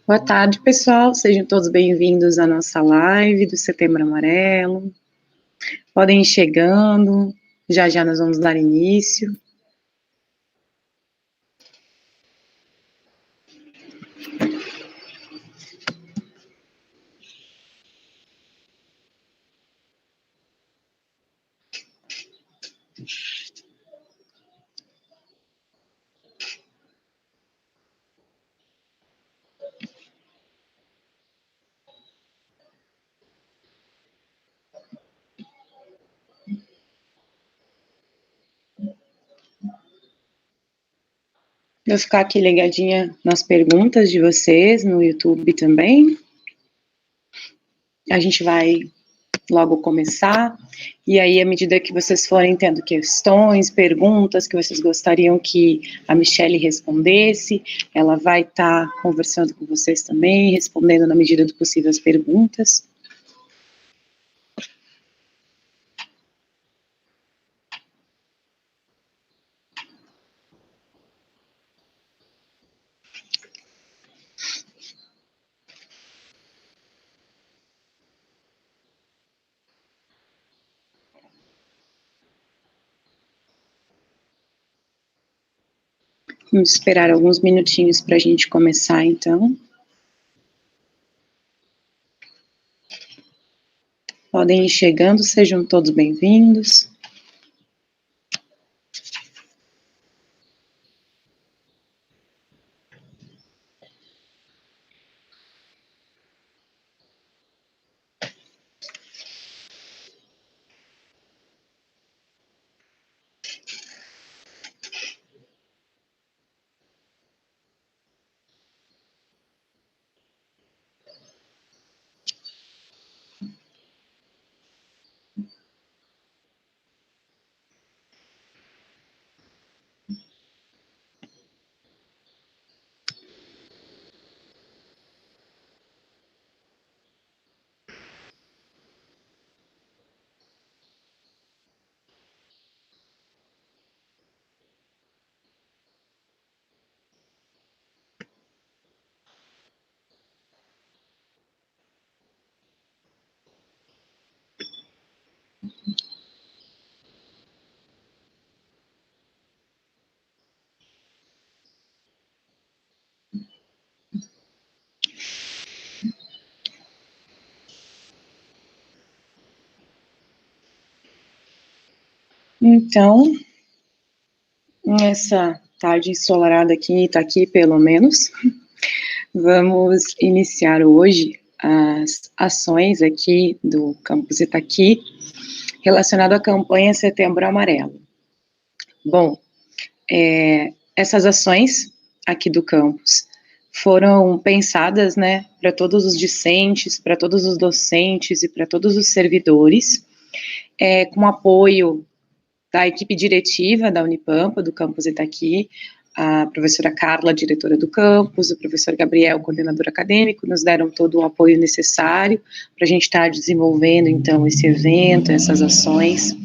Boa tarde, pessoal. Sejam todos bem-vindos à nossa live do Setembro Amarelo. Podem ir chegando, já já nós vamos dar início. Vou ficar aqui ligadinha nas perguntas de vocês no YouTube também. A gente vai logo começar, e aí, à medida que vocês forem tendo questões, perguntas que vocês gostariam que a Michele respondesse, ela vai estar conversando com vocês também, respondendo na medida do possível as perguntas. Vamos esperar alguns minutinhos para a gente começar, então. Podem ir chegando, sejam todos bem-vindos. Então, nessa tarde ensolarada aqui, tá aqui pelo menos, vamos iniciar hoje as ações aqui do Campus Itaqui, relacionado à campanha Setembro Amarelo. Bom, essas ações aqui do campus foram pensadas, né, para todos os discentes, para todos os docentes e para todos os servidores, com apoio da equipe diretiva da Unipampa, do campus Itaqui, a professora Carla, diretora do campus, o professor Gabriel, coordenador acadêmico, nos deram todo o apoio necessário para a gente estar desenvolvendo, então, esse evento, essas ações,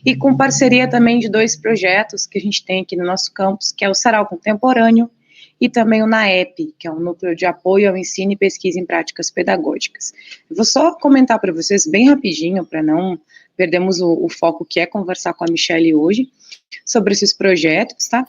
e com parceria também de dois projetos que a gente tem aqui no nosso campus, que é o Sarau Contemporâneo e também o NAEP, que é um núcleo de apoio ao ensino e pesquisa em práticas pedagógicas. Eu vou só comentar para vocês bem rapidinho, para não perdermos o foco que é conversar com a Michele hoje, sobre esses projetos, tá?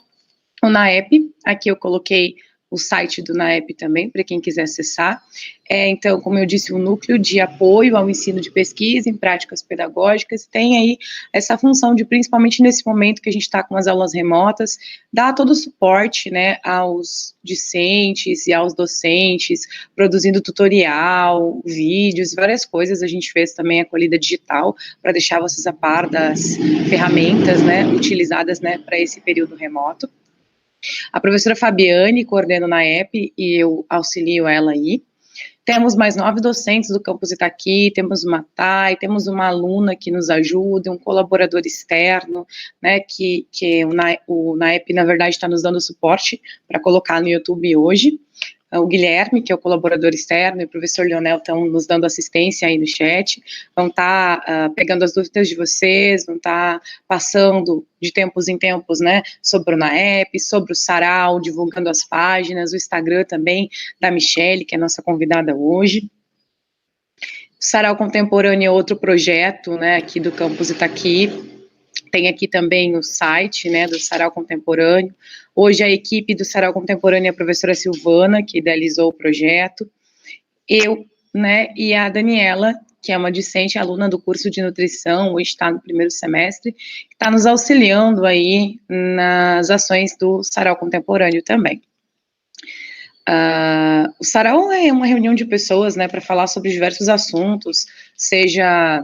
O NAEP, aqui eu coloquei o site do NAEP também, para quem quiser acessar. Então, como eu disse, o núcleo de apoio ao ensino de pesquisa em práticas pedagógicas tem aí essa função de, principalmente nesse momento que a gente está com as aulas remotas, dar todo o suporte, né, aos discentes e aos docentes, produzindo tutorial, vídeos, várias coisas. A gente fez também a acolhida digital para deixar vocês a par das ferramentas, né, utilizadas, né, para esse período remoto. A professora Fabiane coordena o NAEP e eu auxilio ela aí. Temos mais 9 docentes do campus Itaqui, temos uma TAI, temos uma aluna que nos ajuda, um colaborador externo, né, que o NAEP, na verdade, está nos dando suporte para colocar no YouTube hoje. o Guilherme, que é o colaborador externo, e o professor Leonel estão nos dando assistência aí no chat, vão estar pegando as dúvidas de vocês, vão estar passando de tempos em tempos, né, sobre o NAEP, sobre o Sarau, divulgando as páginas, o Instagram também da Michele, que é a nossa convidada hoje. O Sarau Contemporâneo é outro projeto, né, aqui do campus Itaqui. Tem aqui também o site, né, do Sarau Contemporâneo. Hoje a equipe do Sarau Contemporâneo é a professora Silvana, que idealizou o projeto, eu, né, e a Daniela, que é uma discente aluna do curso de nutrição, hoje está no primeiro semestre, que está nos auxiliando aí nas ações do Sarau Contemporâneo também. O Sarau é uma reunião de pessoas, né, para falar sobre diversos assuntos, seja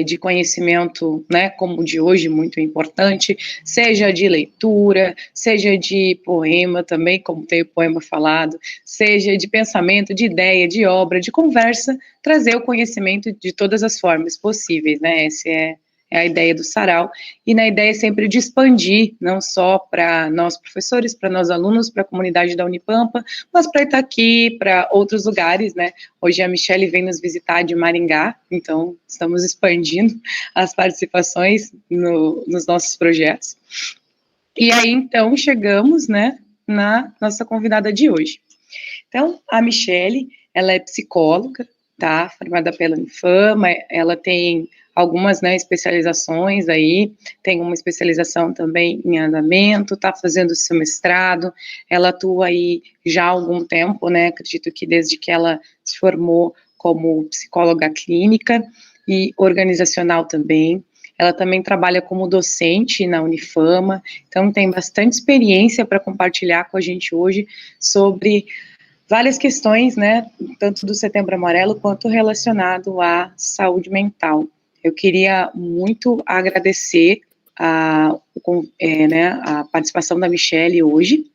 de conhecimento, né, como o de hoje, muito importante, seja de leitura, seja de poema também, como tem o poema falado, seja de pensamento, de ideia, de obra, de conversa, trazer o conhecimento de todas as formas possíveis, né, essa é a ideia do Sarau, e na ideia sempre de expandir, não só para nós professores, para nós alunos, para a comunidade da Unipampa, mas para Itaqui, para outros lugares, né. Hoje a Michele vem nos visitar de Maringá, então estamos expandindo as participações nos nossos projetos. E aí, então, chegamos, né, na nossa convidada de hoje. Então, a Michele, ela é psicóloga, tá, formada pela Unifama, ela tem algumas, né, especializações aí, tem uma especialização também em andamento, está fazendo seu mestrado, ela atua aí já há algum tempo, né, acredito que desde que ela se formou como psicóloga clínica e organizacional também. Ela também trabalha como docente na Unifama, então tem bastante experiência para compartilhar com a gente hoje sobre várias questões, né, tanto do Setembro Amarelo quanto relacionado à saúde mental. Eu queria muito agradecer a participação da Michele hoje,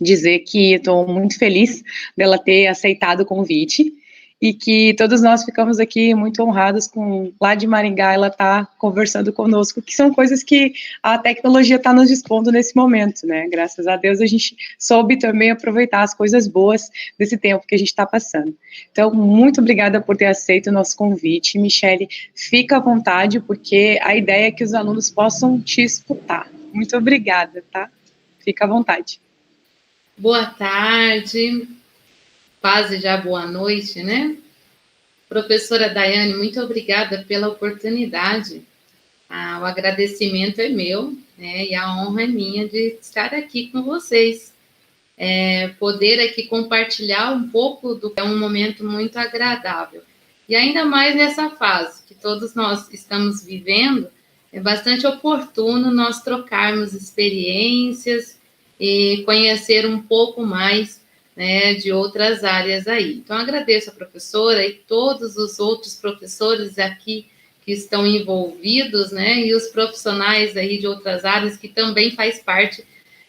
dizer que estou muito feliz dela ter aceitado o convite, e que todos nós ficamos aqui muito honrados com, lá de Maringá, ela está conversando conosco, que são coisas que a tecnologia está nos dispondo nesse momento, né, graças a Deus a gente soube também aproveitar as coisas boas desse tempo que a gente está passando. Então, muito obrigada por ter aceito o nosso convite, Michele, fica à vontade, porque a ideia é que os alunos possam te escutar. Muito obrigada, tá? Fica à vontade. Boa tarde, quase já boa noite, né? Professora Daiane, muito obrigada pela oportunidade. O agradecimento é meu, né? E a honra é minha de estar aqui com vocês. Poder aqui compartilhar um pouco do que é um momento muito agradável. E ainda mais nessa fase que todos nós estamos vivendo, é bastante oportuno nós trocarmos experiências e conhecer um pouco mais, né, de outras áreas aí. Então, agradeço a professora e todos os outros professores aqui que estão envolvidos, né, e os profissionais aí de outras áreas que também faz parte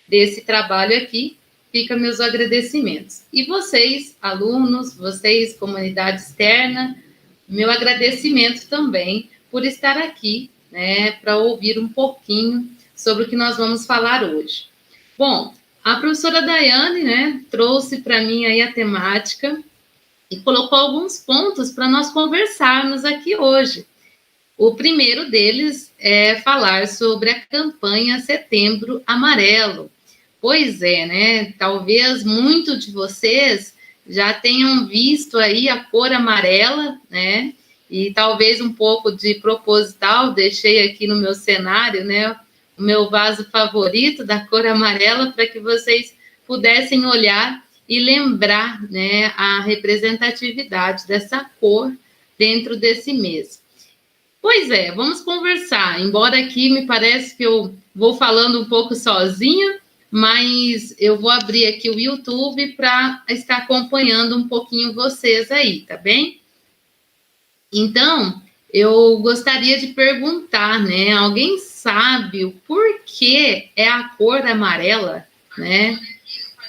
desse trabalho aqui. Fica meus agradecimentos. E vocês, alunos, vocês, comunidade externa, meu agradecimento também por estar aqui, né, para ouvir um pouquinho sobre o que nós vamos falar hoje. Bom, a professora Daiane, né, trouxe para mim aí a temática e colocou alguns pontos para nós conversarmos aqui hoje. O primeiro deles é falar sobre a campanha Setembro Amarelo. Pois é, né, talvez muitos de vocês já tenham visto aí a cor amarela, né, e talvez um pouco de proposital, deixei aqui no meu cenário, né, o meu vaso favorito da cor amarela, para que vocês pudessem olhar e lembrar, né, a representatividade dessa cor dentro desse mês. Pois é, vamos conversar, embora aqui me parece que eu vou falando um pouco sozinha, mas eu vou abrir aqui o YouTube para estar acompanhando um pouquinho vocês aí, tá bem? Então, eu gostaria de perguntar, né, alguém sabe o porquê é a cor amarela, né?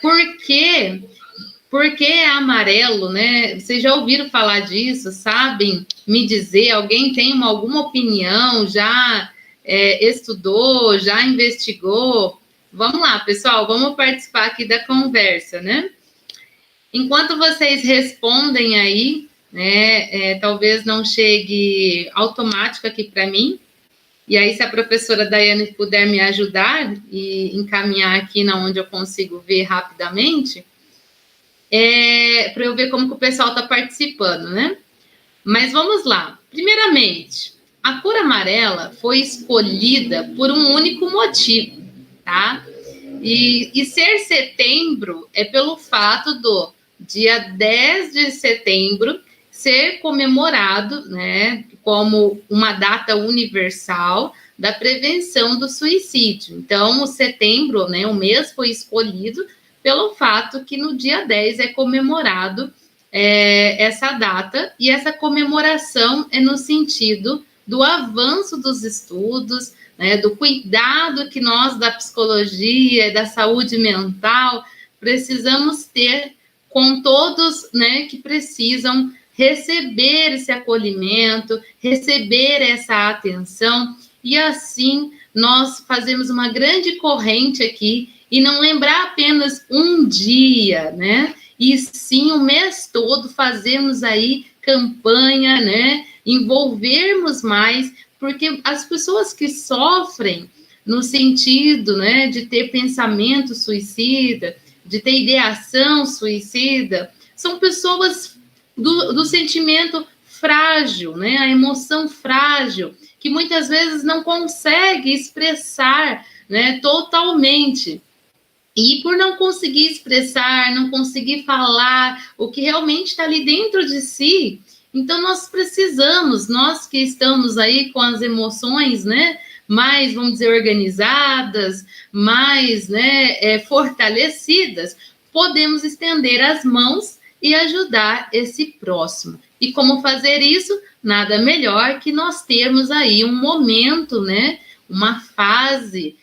Por que é amarelo, né? Vocês já ouviram falar disso? Sabem me dizer? Alguém tem alguma opinião? Já estudou? Já investigou? Vamos lá, pessoal, vamos participar aqui da conversa, né? Enquanto vocês respondem aí, né, talvez não chegue automático aqui para mim, e aí se a professora Daiane puder me ajudar e encaminhar aqui na onde eu consigo ver rapidamente, para eu ver como que o pessoal está participando, né? Mas vamos lá. Primeiramente, a cor amarela foi escolhida por um único motivo, tá? E ser setembro é pelo fato do dia 10 de setembro ser comemorado, né, como uma data universal da prevenção do suicídio. Então, o setembro, né, o mês foi escolhido pelo fato que no dia 10 é comemorado essa data, e essa comemoração é no sentido do avanço dos estudos, né, do cuidado que nós da psicologia, da saúde mental, precisamos ter com todos, né, que precisam receber esse acolhimento, receber essa atenção, e assim nós fazemos uma grande corrente aqui, e não lembrar apenas um dia, né, e sim o mês todo fazermos aí campanha, né, envolvermos mais, porque as pessoas que sofrem no sentido, né, de ter pensamento suicida, de ter ideação suicida, são pessoas do sentimento frágil, né, a emoção frágil, que muitas vezes não consegue expressar, né, totalmente. E por não conseguir expressar, não conseguir falar o que realmente está ali dentro de si, então nós precisamos, nós que estamos aí com as emoções, né, mais, vamos dizer, organizadas, mais, né, fortalecidas, podemos estender as mãos e ajudar esse próximo. E como fazer isso? Nada melhor que nós termos aí um momento, né, uma fase,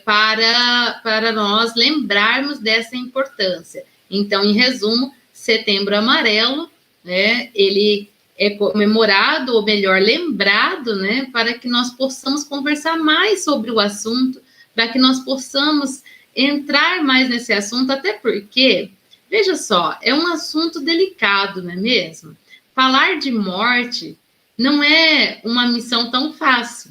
para nós lembrarmos dessa importância. Então, em resumo, Setembro Amarelo, né, ele é comemorado, ou melhor, lembrado, né, para que nós possamos conversar mais sobre o assunto, para que nós possamos entrar mais nesse assunto, até porque, veja só, é um assunto delicado, não é mesmo? Falar de morte não é uma missão tão fácil.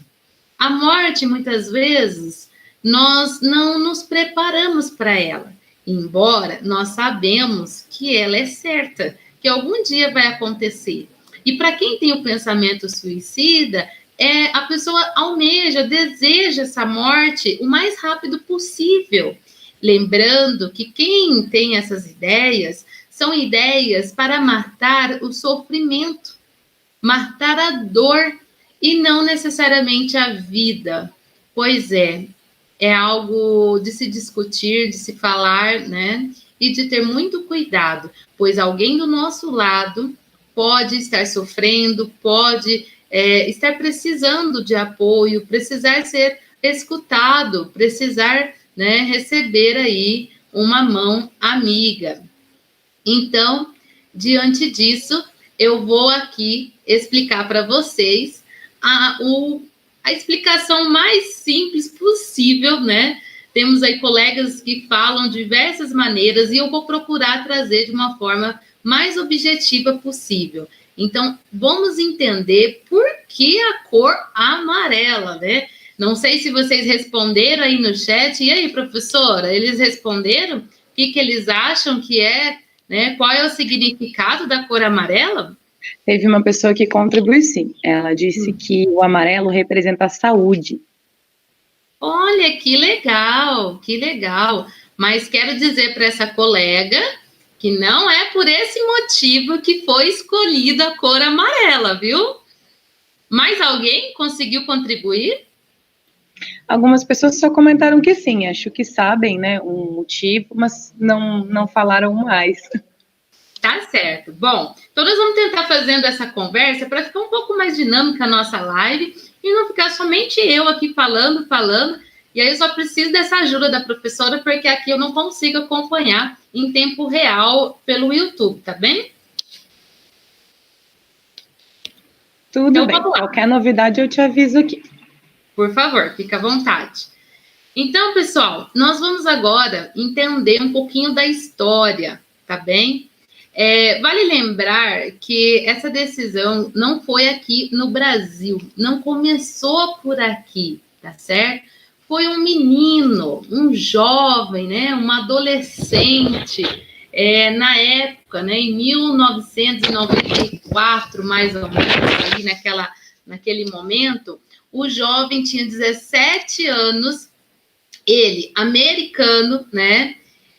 A morte, muitas vezes, nós não nos preparamos para ela, embora nós sabemos que ela é certa, que algum dia vai acontecer. E para quem tem o pensamento suicida, a pessoa almeja, deseja essa morte o mais rápido possível. Lembrando que quem tem essas ideias são ideias para matar o sofrimento, matar a dor, e não necessariamente a vida. Pois é algo de se discutir, de se falar, né? E de ter muito cuidado, pois alguém do nosso lado pode estar sofrendo, pode estar precisando de apoio, precisar ser escutado, precisar, né, receber aí uma mão amiga. Então, diante disso, eu vou aqui explicar para vocês a explicação mais simples possível, né? Temos aí colegas que falam de diversas maneiras e eu vou procurar trazer de uma forma mais objetiva possível. Então, vamos entender por que a cor amarela, né? Não sei se vocês responderam aí no chat. E aí, professora, eles responderam? O que eles acham que né? Qual é o significado da cor amarela? Teve uma pessoa que contribuiu, sim. Ela disse que o amarelo representa a saúde. Olha, que legal, que legal. Mas quero dizer para essa colega que não é por esse motivo que foi escolhida a cor amarela, viu? Mais alguém conseguiu contribuir? Algumas pessoas só comentaram que sim, acho que sabem, né, um motivo, mas não falaram mais. Tá certo. Bom, então nós vamos tentar fazendo essa conversa para ficar um pouco mais dinâmica a nossa live e não ficar somente eu aqui falando. E aí eu só preciso dessa ajuda da professora, porque aqui eu não consigo acompanhar em tempo real pelo YouTube, tá bem? Tudo então, bem. Qualquer novidade eu te aviso aqui. Por favor, fica à vontade. Então, pessoal, nós vamos agora entender um pouquinho da história, tá bem? Vale lembrar que essa decisão não foi aqui no Brasil, não começou por aqui, tá certo? Foi um menino, um jovem, né, um adolescente, na época, né, em 1994, mais ou menos, ali naquele momento, o jovem tinha 17 anos, ele, americano, né,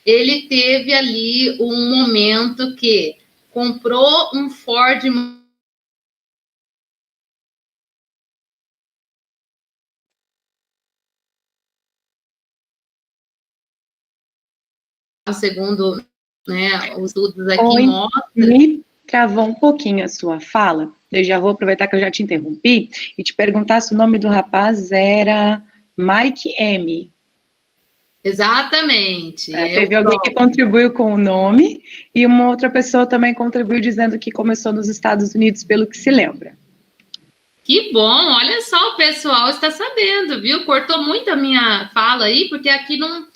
ele teve ali um momento que comprou um Ford segundo, né, os estudos aqui mostram. Me travou um pouquinho a sua fala. Eu já vou aproveitar que eu já te interrompi e te perguntar se o nome do rapaz era Mike M. Exatamente. Teve alguém que contribuiu com o nome e uma outra pessoa também contribuiu dizendo que começou nos Estados Unidos, pelo que se lembra. Que bom, olha só, o pessoal está sabendo, viu? Cortou muito a minha fala aí, porque aqui não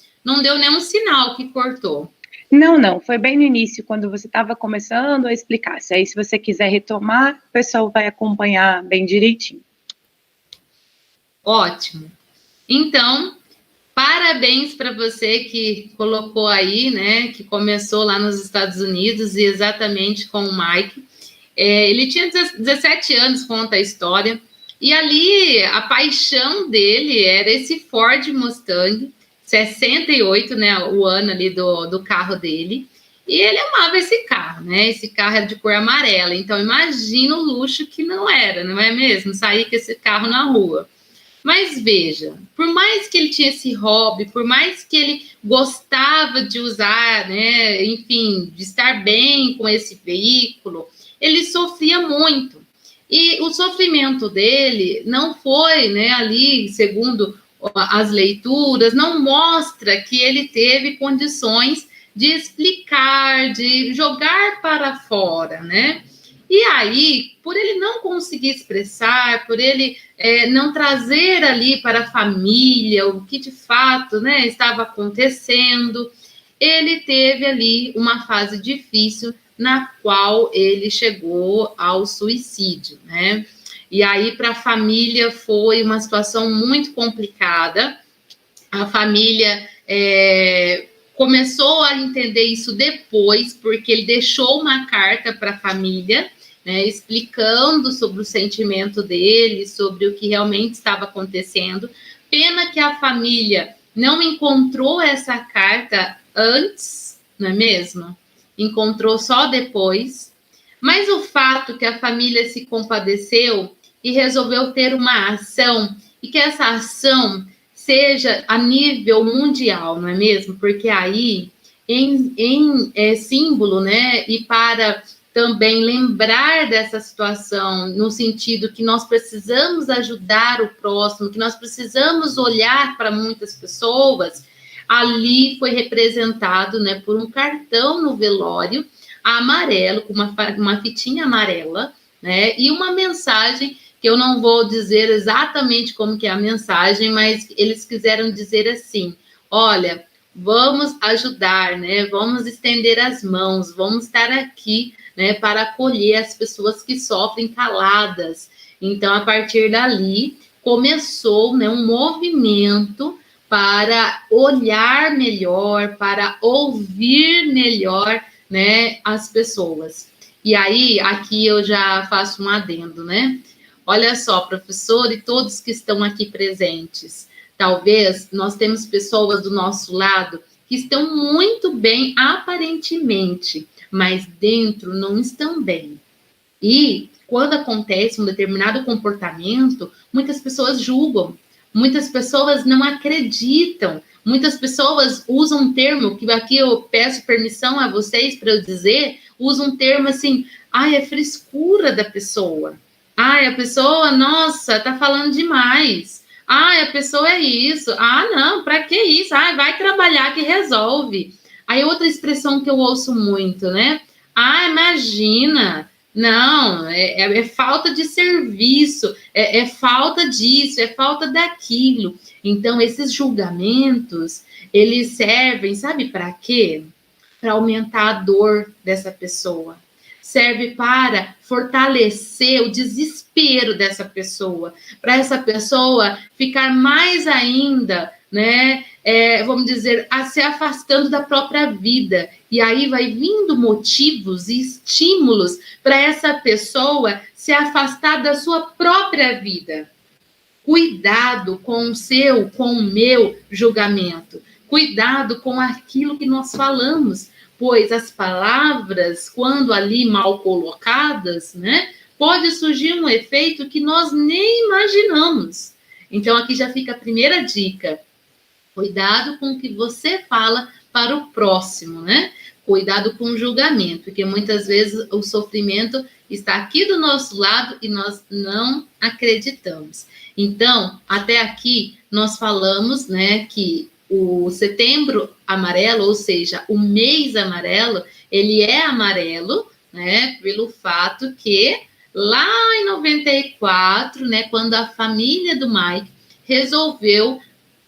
deu nenhum sinal que cortou. Não, foi bem no início, quando você estava começando a explicar. Aí, se você quiser retomar, o pessoal vai acompanhar bem direitinho. Ótimo. Então, parabéns para você que colocou aí, né, que começou lá nos Estados Unidos, e exatamente com o Mike. Ele tinha 17 anos, conta a história, e ali a paixão dele era esse Ford Mustang, 68, né, o ano ali do carro dele, e ele amava esse carro, né, esse carro era de cor amarela, então imagina o luxo que não era, não é mesmo? Sair com esse carro na rua. Mas veja, por mais que ele tinha esse hobby, por mais que ele gostava de usar, né, enfim, de estar bem com esse veículo, ele sofria muito. E o sofrimento dele não foi, né, ali, segundo as leituras, não mostra que ele teve condições de explicar, de jogar para fora, né? E aí, por ele não conseguir expressar, por ele não trazer ali para a família o que de fato, né, estava acontecendo, ele teve ali uma fase difícil na qual ele chegou ao suicídio, né? E aí para a família foi uma situação muito complicada. A família começou a entender isso depois, porque ele deixou uma carta para a família, né, explicando sobre o sentimento dele, sobre o que realmente estava acontecendo. Pena que a família não encontrou essa carta antes, não é mesmo? Encontrou só depois. Mas o fato que a família se compadeceu e resolveu ter uma ação, e que essa ação seja a nível mundial, não é mesmo? Porque aí, em símbolo, né, e para também lembrar dessa situação, no sentido que nós precisamos ajudar o próximo, que nós precisamos olhar para muitas pessoas, ali foi representado, né, por um cartão no velório, amarelo, com uma fitinha amarela, né, e uma mensagem que eu não vou dizer exatamente como que é a mensagem, mas eles quiseram dizer assim: olha, vamos ajudar, né? Vamos estender as mãos, vamos estar aqui, né, para acolher as pessoas que sofrem caladas. Então, a partir dali, começou, né, um movimento para olhar melhor, para ouvir melhor, né, as pessoas. E aí, aqui eu já faço um adendo, né? Olha só, professor e todos que estão aqui presentes, talvez nós temos pessoas do nosso lado que estão muito bem aparentemente, mas dentro não estão bem. E quando acontece um determinado comportamento, muitas pessoas julgam, muitas pessoas não acreditam, muitas pessoas usam um termo, que aqui eu peço permissão a vocês para eu dizer, usam um termo assim, é frescura da pessoa. A pessoa, nossa, tá falando demais. A pessoa é isso. Não, para que isso? Vai trabalhar que resolve. Aí outra expressão que eu ouço muito, né? Imagina. Não, é falta de serviço, é falta disso, é falta daquilo. Então, esses julgamentos, eles servem, sabe para quê? para aumentar a dor dessa pessoa. Serve para fortalecer o desespero dessa pessoa, para essa pessoa ficar mais ainda, né, vamos dizer, se afastando da própria vida. E aí vai vindo motivos e estímulos para essa pessoa se afastar da sua própria vida. Cuidado com o meu julgamento. Cuidado com aquilo que nós falamos, pois as palavras, quando ali mal colocadas, né, pode surgir um efeito que nós nem imaginamos. Então, aqui já fica a primeira dica. Cuidado com o que você fala para o próximo, né? Cuidado com o julgamento, porque muitas vezes o sofrimento está aqui do nosso lado e nós não acreditamos. Então, até aqui, nós falamos, né, que o Setembro Amarelo, ou seja, o mês amarelo, ele é amarelo, né, pelo fato que lá em 94, né, quando a família do Mike resolveu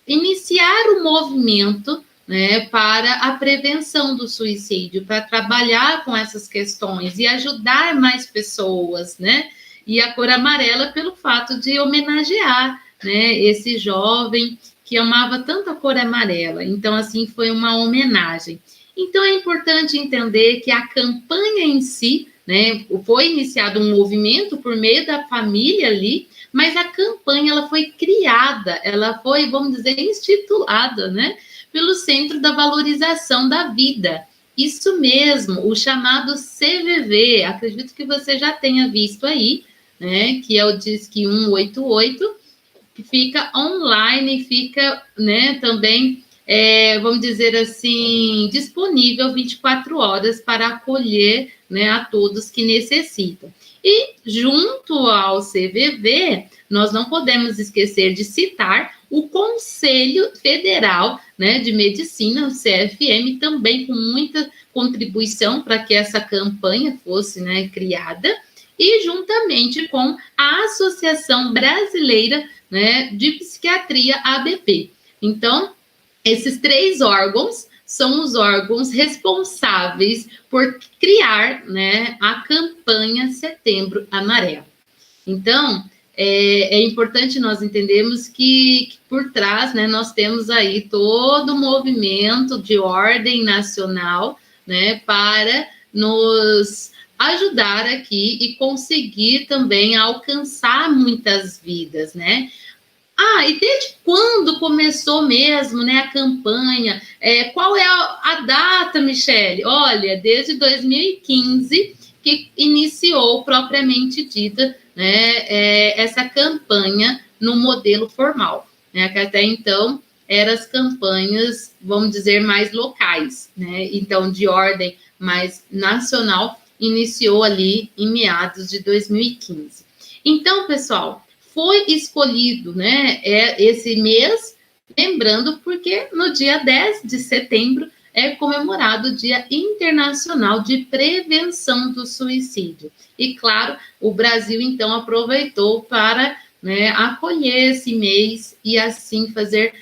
iniciar o movimento, né, para a prevenção do suicídio, para trabalhar com essas questões e ajudar mais pessoas, né? E a cor amarela pelo fato de homenagear, né, esse jovem que amava tanto a cor amarela. Então, assim, foi uma homenagem. Então, é importante entender que a campanha em si, né, foi iniciado um movimento por meio da família ali, mas a campanha ela foi criada, ela foi, vamos dizer, instituída, né, pelo Centro da Valorização da Vida. Isso mesmo, o chamado CVV, acredito que você já tenha visto aí, né, que é o Disque 188, que fica online, fica, né, também, vamos dizer assim, disponível 24 horas para acolher, né, a todos que necessitam. E junto ao CVV, nós não podemos esquecer de citar o Conselho Federal, né, de Medicina, o CFM, também com muita contribuição para que essa campanha fosse, né, criada, e juntamente com a Associação Brasileira, né, de Psiquiatria, ABP. Então, esses 3 órgãos são os órgãos responsáveis por criar, né, a campanha Setembro Amarelo. Então, é importante nós entendermos que por trás, né, nós temos aí todo o movimento de ordem nacional, né, para nos ajudar aqui e conseguir também alcançar muitas vidas, né? E desde quando começou mesmo, né, a campanha? Qual é a data, Michele? Olha, desde 2015 que iniciou propriamente dita, né, essa campanha no modelo formal, né, que até então eram as campanhas, vamos dizer, mais locais, né? Então, de ordem mais nacional, iniciou ali em meados de 2015. Então, pessoal, foi escolhido, né, esse mês, lembrando porque no dia 10 de setembro é comemorado o Dia Internacional de Prevenção do Suicídio. E, claro, o Brasil, então, aproveitou para, né, acolher esse mês e, assim, fazer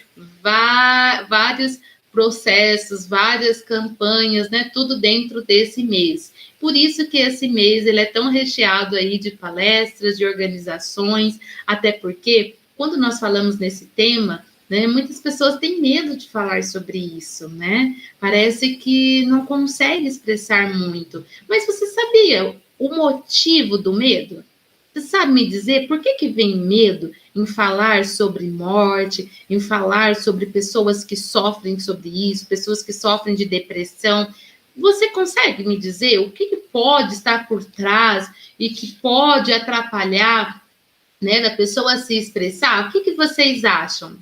vários processos, várias campanhas, né, tudo dentro desse mês. Por isso que esse mês ele é tão recheado aí de palestras, de organizações, até porque quando nós falamos nesse tema, né, muitas pessoas têm medo de falar sobre isso, né? Parece que não consegue expressar muito. Mas você sabia o motivo do medo? Você sabe me dizer por que vem medo em falar sobre morte, em falar sobre pessoas que sofrem sobre isso, pessoas que sofrem de depressão? Você consegue me dizer o que pode estar por trás e que pode atrapalhar, né, da pessoa se expressar? O que vocês acham?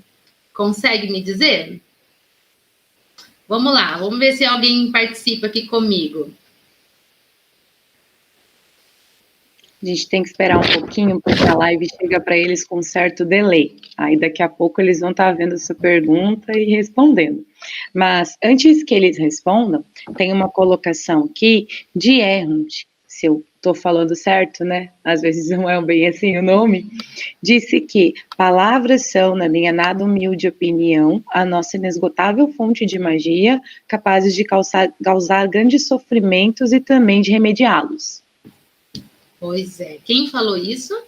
Consegue me dizer? Vamos lá, vamos ver se alguém participa aqui comigo. A gente tem que esperar um pouquinho, porque a live chega para eles com certo delay. Aí daqui a pouco eles vão estar vendo sua pergunta e respondendo. Mas antes que eles respondam, tem uma colocação aqui de Erhund, se eu estou falando certo, né? Às vezes não é bem assim o nome, disse que palavras são, na minha nada humilde opinião, a nossa inesgotável fonte de magia, capazes de causar grandes sofrimentos e também de remediá-los. Pois é. Quem falou isso?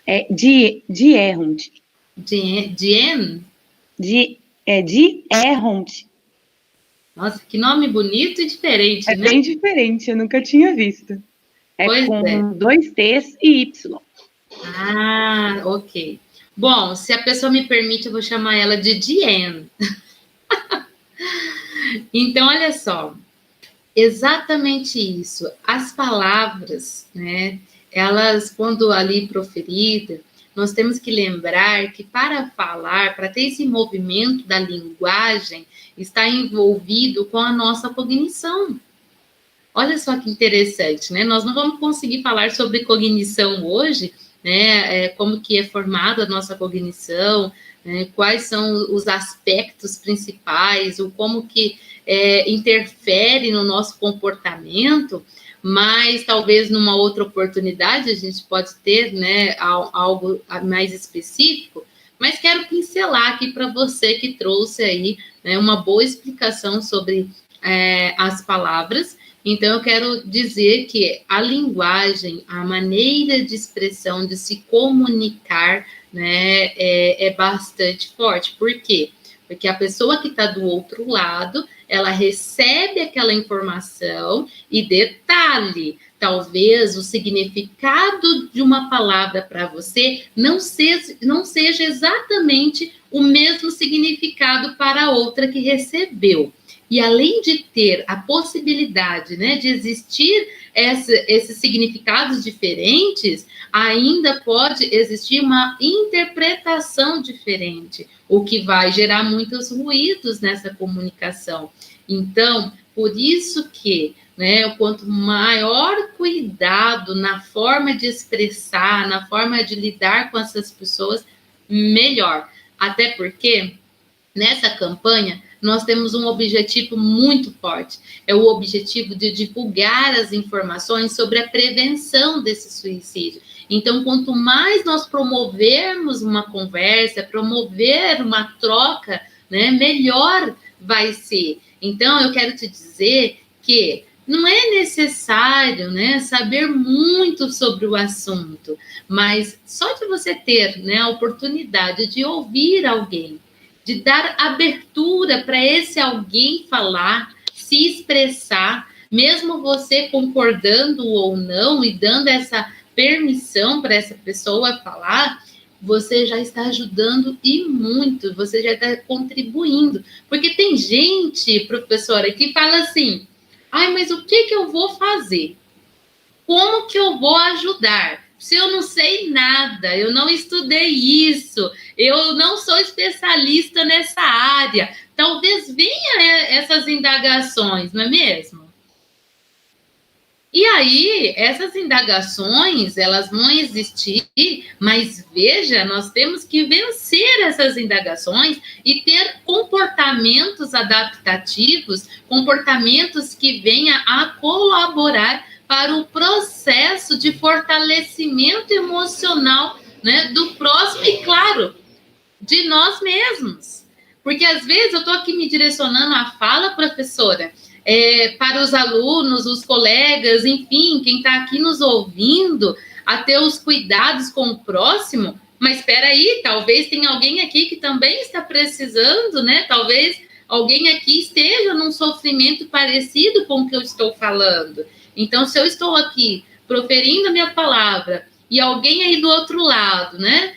É de Erront. Dien? De Erront. Nossa, que nome bonito e diferente, É né? bem diferente, eu nunca tinha visto. Pois com 2 T's e Y. Ah, ok. Bom, se a pessoa me permite, eu vou chamar ela de Diane. Então, olha só. Exatamente isso. As palavras, né? Elas, quando ali proferida, nós temos que lembrar que para falar, para ter esse movimento da linguagem, está envolvido com a nossa cognição. Olha só que interessante, né? Nós não vamos conseguir falar sobre cognição hoje, né? Como que é formada a nossa cognição, né? Quais são os aspectos principais, ou como que interfere no nosso comportamento, mas talvez numa outra oportunidade a gente pode ter, né, algo mais específico, mas quero pincelar aqui para você que trouxe aí, né, uma boa explicação sobre as palavras. Então, eu quero dizer que a linguagem, a maneira de expressão, de se comunicar, né, é bastante forte. Por quê? Porque a pessoa que está do outro lado, ela recebe aquela informação e detalhe, talvez o significado de uma palavra para você não seja exatamente o mesmo significado para a outra que recebeu. E além de ter a possibilidade, né, de existir esses significados diferentes, ainda pode existir uma interpretação diferente, o que vai gerar muitos ruídos nessa comunicação. Então, por isso que, né, quanto maior cuidado na forma de expressar, na forma de lidar com essas pessoas, melhor. Até porque, nessa campanha, nós temos um objetivo muito forte. É o objetivo de divulgar as informações sobre a prevenção desse suicídio. Então, quanto mais nós promovermos uma conversa, promover uma troca, né, melhor vai ser. Então, eu quero te dizer que não é necessário, né, saber muito sobre o assunto, mas só de você ter, né, a oportunidade de ouvir alguém, de dar abertura para esse alguém falar, se expressar, mesmo você concordando ou não e dando essa permissão para essa pessoa falar, você já está ajudando e muito, você já está contribuindo. Porque tem gente, professora, que fala assim, ai, mas o que eu vou fazer? Como que eu vou ajudar? Se eu não sei nada, eu não estudei isso, eu não sou especialista nessa área. Talvez venha essas indagações, não é mesmo? E aí, essas indagações, elas vão existir, mas veja, nós temos que vencer essas indagações e ter comportamentos adaptativos, comportamentos que venham a colaborar para o processo de fortalecimento emocional, né, do próximo e, claro, de nós mesmos. Porque às vezes eu estou aqui me direcionando à fala, professora, para os alunos, os colegas, enfim, quem está aqui nos ouvindo, a ter os cuidados com o próximo, mas espera aí, talvez tenha alguém aqui que também está precisando, né? Talvez alguém aqui esteja num sofrimento parecido com o que eu estou falando. Então, se eu estou aqui proferindo a minha palavra e alguém aí do outro lado, né,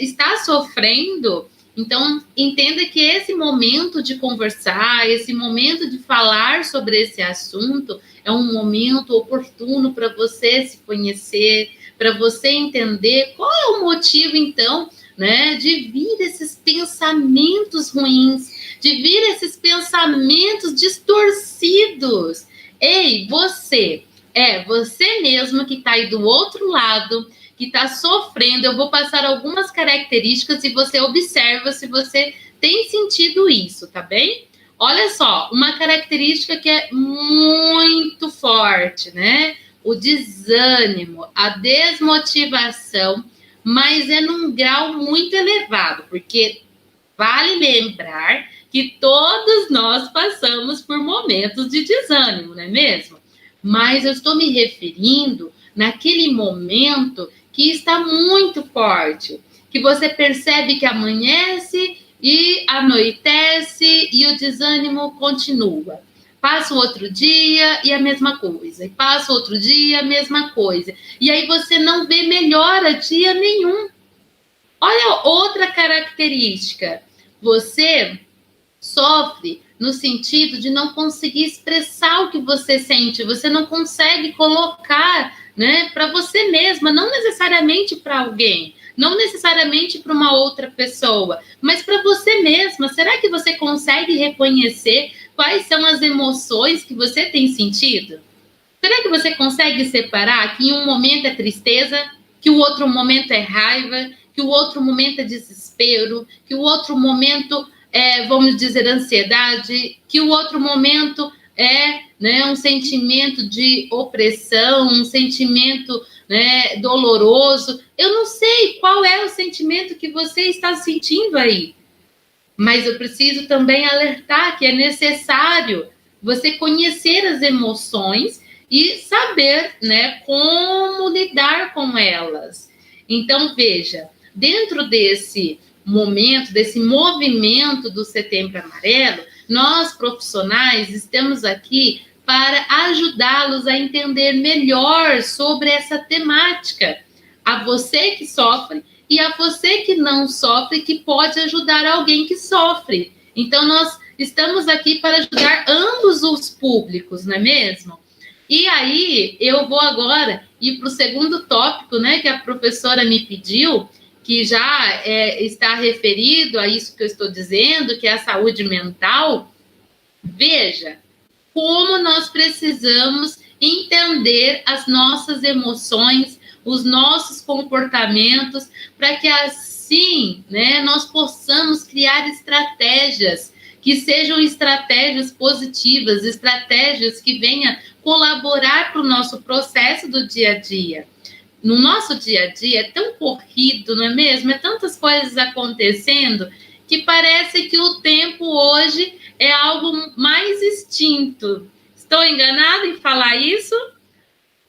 está sofrendo, então entenda que esse momento de conversar, esse momento de falar sobre esse assunto é um momento oportuno para você se conhecer, para você entender qual é o motivo, então, né, de vir esses pensamentos ruins, de vir esses pensamentos distorcidos. Ei, você mesmo que está aí do outro lado, que está sofrendo. Eu vou passar algumas características e você observa se você tem sentido isso, tá bem? Olha só, uma característica que é muito forte, né? o desânimo, a desmotivação, mas é num grau muito elevado, porque vale lembrar que todos nós passamos por momentos de desânimo, não é mesmo? Mas eu estou me referindo naquele momento que está muito forte, que você percebe que amanhece e anoitece e o desânimo continua. Passa o outro dia e a mesma coisa. E passa outro dia, a mesma coisa. E aí você não vê melhora dia nenhum. Olha outra característica. Você sofre no sentido de não conseguir expressar o que você sente. Você não consegue colocar, né, para você mesma, não necessariamente para alguém, não necessariamente para uma outra pessoa, mas para você mesma. Será que você consegue reconhecer quais são as emoções que você tem sentido? Será que você consegue separar que em um momento é tristeza, que o outro momento é raiva, que o outro momento é desespero, que o outro momento é, vamos dizer, ansiedade, que o outro momento é, né, um sentimento de opressão, um sentimento, né, doloroso? Eu não sei qual é o sentimento que você está sentindo aí, mas eu preciso também alertar que é necessário você conhecer as emoções e saber, né, como lidar com elas. Então, veja, dentro desse momento, desse movimento do Setembro Amarelo, nós profissionais estamos aqui para ajudá-los a entender melhor sobre essa temática. A você que sofre e a você que não sofre, que pode ajudar alguém que sofre. Então, nós estamos aqui para ajudar ambos os públicos, não é mesmo? E aí, eu vou agora ir para o segundo tópico, né, que a professora me pediu, que já está referido a isso que eu estou dizendo, que é a saúde mental. Veja como nós precisamos entender as nossas emoções, os nossos comportamentos, para que assim, né, nós possamos criar estratégias que sejam estratégias positivas, estratégias que venham colaborar para o nosso processo do dia a dia. No nosso dia a dia é tão corrido, não é mesmo? É tantas coisas acontecendo que parece que o tempo hoje é algo mais extinto. Estou enganada em falar isso?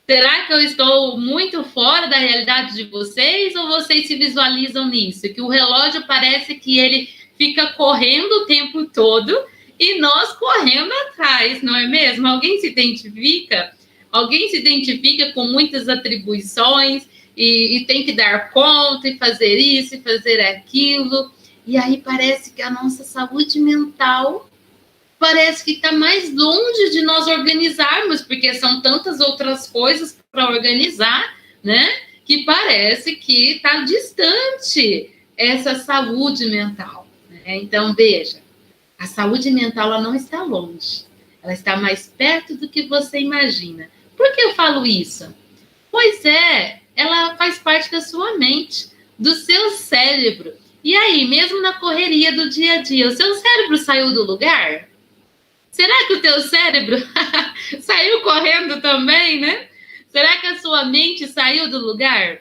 Será que eu estou muito fora da realidade de vocês ou vocês se visualizam nisso? Que o relógio parece que ele fica correndo o tempo todo e nós correndo atrás, não é mesmo? Alguém se identifica? Alguém se identifica com muitas atribuições e tem que dar conta e fazer isso e fazer aquilo. E aí parece que a nossa saúde mental parece que está mais longe de nós organizarmos, porque são tantas outras coisas para organizar, né? Que parece que está distante essa saúde mental. Né? Então, veja, a saúde mental ela não está longe, ela está mais perto do que você imagina. Por que eu falo isso? Pois é, ela faz parte da sua mente, do seu cérebro. E aí, mesmo na correria do dia a dia, o seu cérebro saiu do lugar? Será que o teu cérebro saiu correndo também, né? Será que a sua mente saiu do lugar?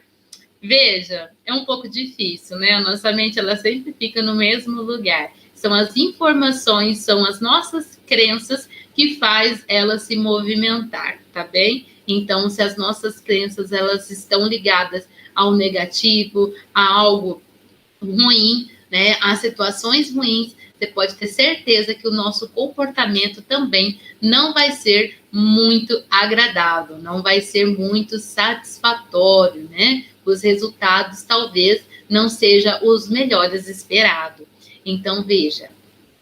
Veja, é um pouco difícil, né? A nossa mente, ela sempre fica no mesmo lugar. São as informações, são as nossas crenças que faz ela se movimentar, tá bem? Então, se as nossas crenças, elas estão ligadas ao negativo, a algo ruim, né? A situações ruins, você pode ter certeza que o nosso comportamento também não vai ser muito agradável, não vai ser muito satisfatório, né? Os resultados talvez não sejam os melhores esperados. Então, veja,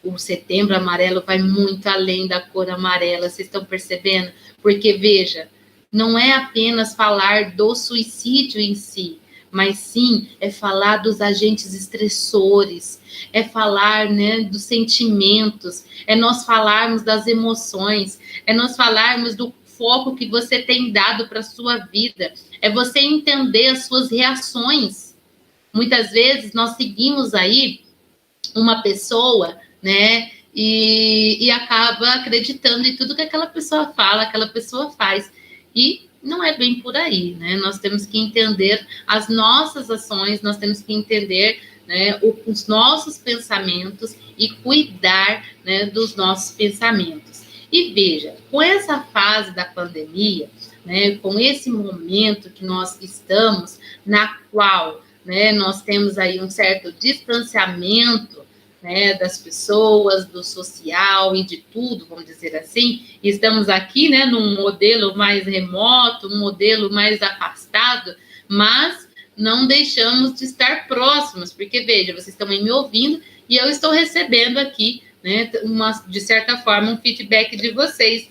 o Setembro Amarelo vai muito além da cor amarela, vocês estão percebendo? Porque, veja, não é apenas falar do suicídio em si, mas sim é falar dos agentes estressores, é falar, né, dos sentimentos, é nós falarmos das emoções, é nós falarmos do foco que você tem dado para a sua vida, é você entender as suas reações. Muitas vezes nós seguimos aí uma pessoa, né, e acaba acreditando em tudo que aquela pessoa fala, aquela pessoa faz, e Não é bem por aí, né? Nós temos que entender as nossas ações, nós temos que entender, né, os nossos pensamentos e cuidar, né, dos nossos pensamentos. E veja, com essa fase da pandemia, né, com esse momento que nós estamos, na qual, né, nós temos aí um certo distanciamento, né, das pessoas, do social e de tudo, vamos dizer assim. Estamos aqui, né, num modelo mais remoto, um modelo mais afastado, mas não deixamos de estar próximos, porque, veja, vocês estão aí me ouvindo e eu estou recebendo aqui, né, de certa forma, um feedback de vocês.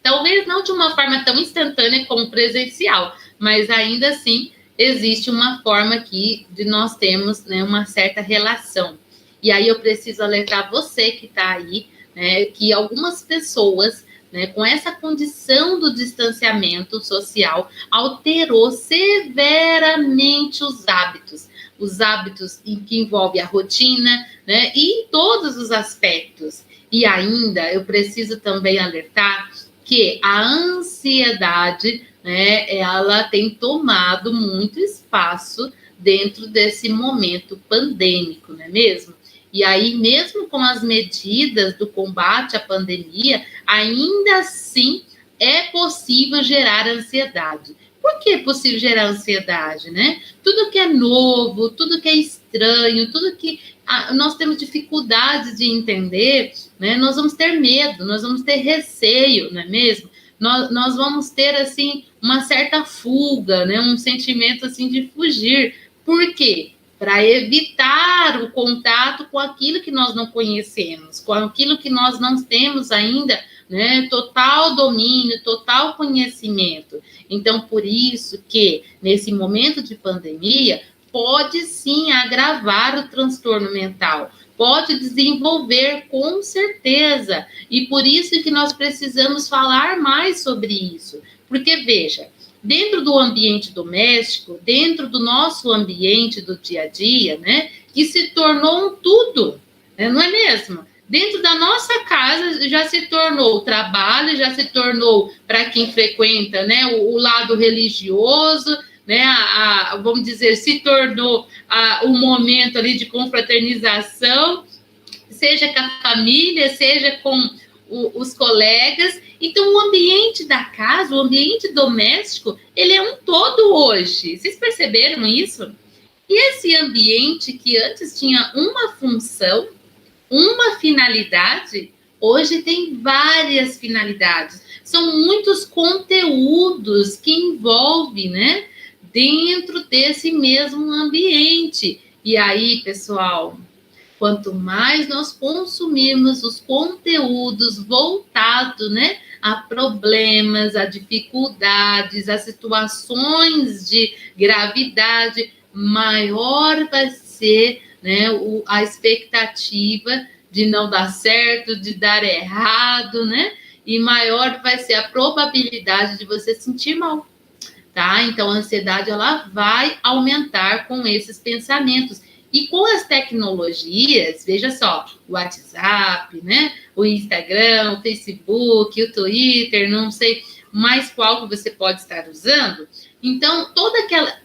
Talvez não de uma forma tão instantânea como presencial, mas ainda assim existe uma forma aqui de nós termos, né, uma certa relação. E aí eu preciso alertar você que está aí, né, que algumas pessoas, né, com essa condição do distanciamento social, alterou severamente os hábitos em que envolve a rotina, né, e em todos os aspectos. E ainda eu preciso também alertar que a ansiedade, né, ela tem tomado muito espaço dentro desse momento pandêmico, não é mesmo? E aí, mesmo com as medidas do combate à pandemia, ainda assim é possível gerar ansiedade. Por que é possível gerar ansiedade, né? Tudo que é novo, tudo que é estranho, tudo que nós temos dificuldade de entender, né? Nós vamos ter medo, nós vamos ter receio, não é mesmo? Nós vamos ter, assim, uma certa fuga, né? Um sentimento, assim, de fugir. Por quê? Para evitar o contato com aquilo que nós não conhecemos, com aquilo que nós não temos ainda, né, total domínio, total conhecimento. Então, por isso que, nesse momento de pandemia, pode sim agravar o transtorno mental, pode desenvolver com certeza, e por isso que nós precisamos falar mais sobre isso, porque veja, dentro do ambiente doméstico, dentro do nosso ambiente do dia a dia, né, que se tornou um tudo, né, não é mesmo? Dentro da nossa casa já se tornou trabalho, já se tornou, para quem frequenta, né, o lado religioso, né, vamos dizer, se tornou um momento ali de confraternização, seja com a família, seja com os colegas. Então, o ambiente da casa, o ambiente doméstico, ele é um todo hoje. Vocês perceberam isso? E esse ambiente que antes tinha uma função, uma finalidade, hoje tem várias finalidades. São muitos conteúdos que envolvem, né, dentro desse mesmo ambiente. E aí, pessoal, quanto mais nós consumirmos os conteúdos voltados, né, a problemas, a dificuldades, a situações de gravidade, maior vai ser, né, a expectativa de não dar certo, de dar errado, né? E maior vai ser a probabilidade de você sentir mal, tá? Então, a ansiedade, ela vai aumentar com esses pensamentos. E com as tecnologias, veja só, o WhatsApp, né? O Instagram, o Facebook, o Twitter, não sei mais qual que você pode estar usando. Então, toda aquela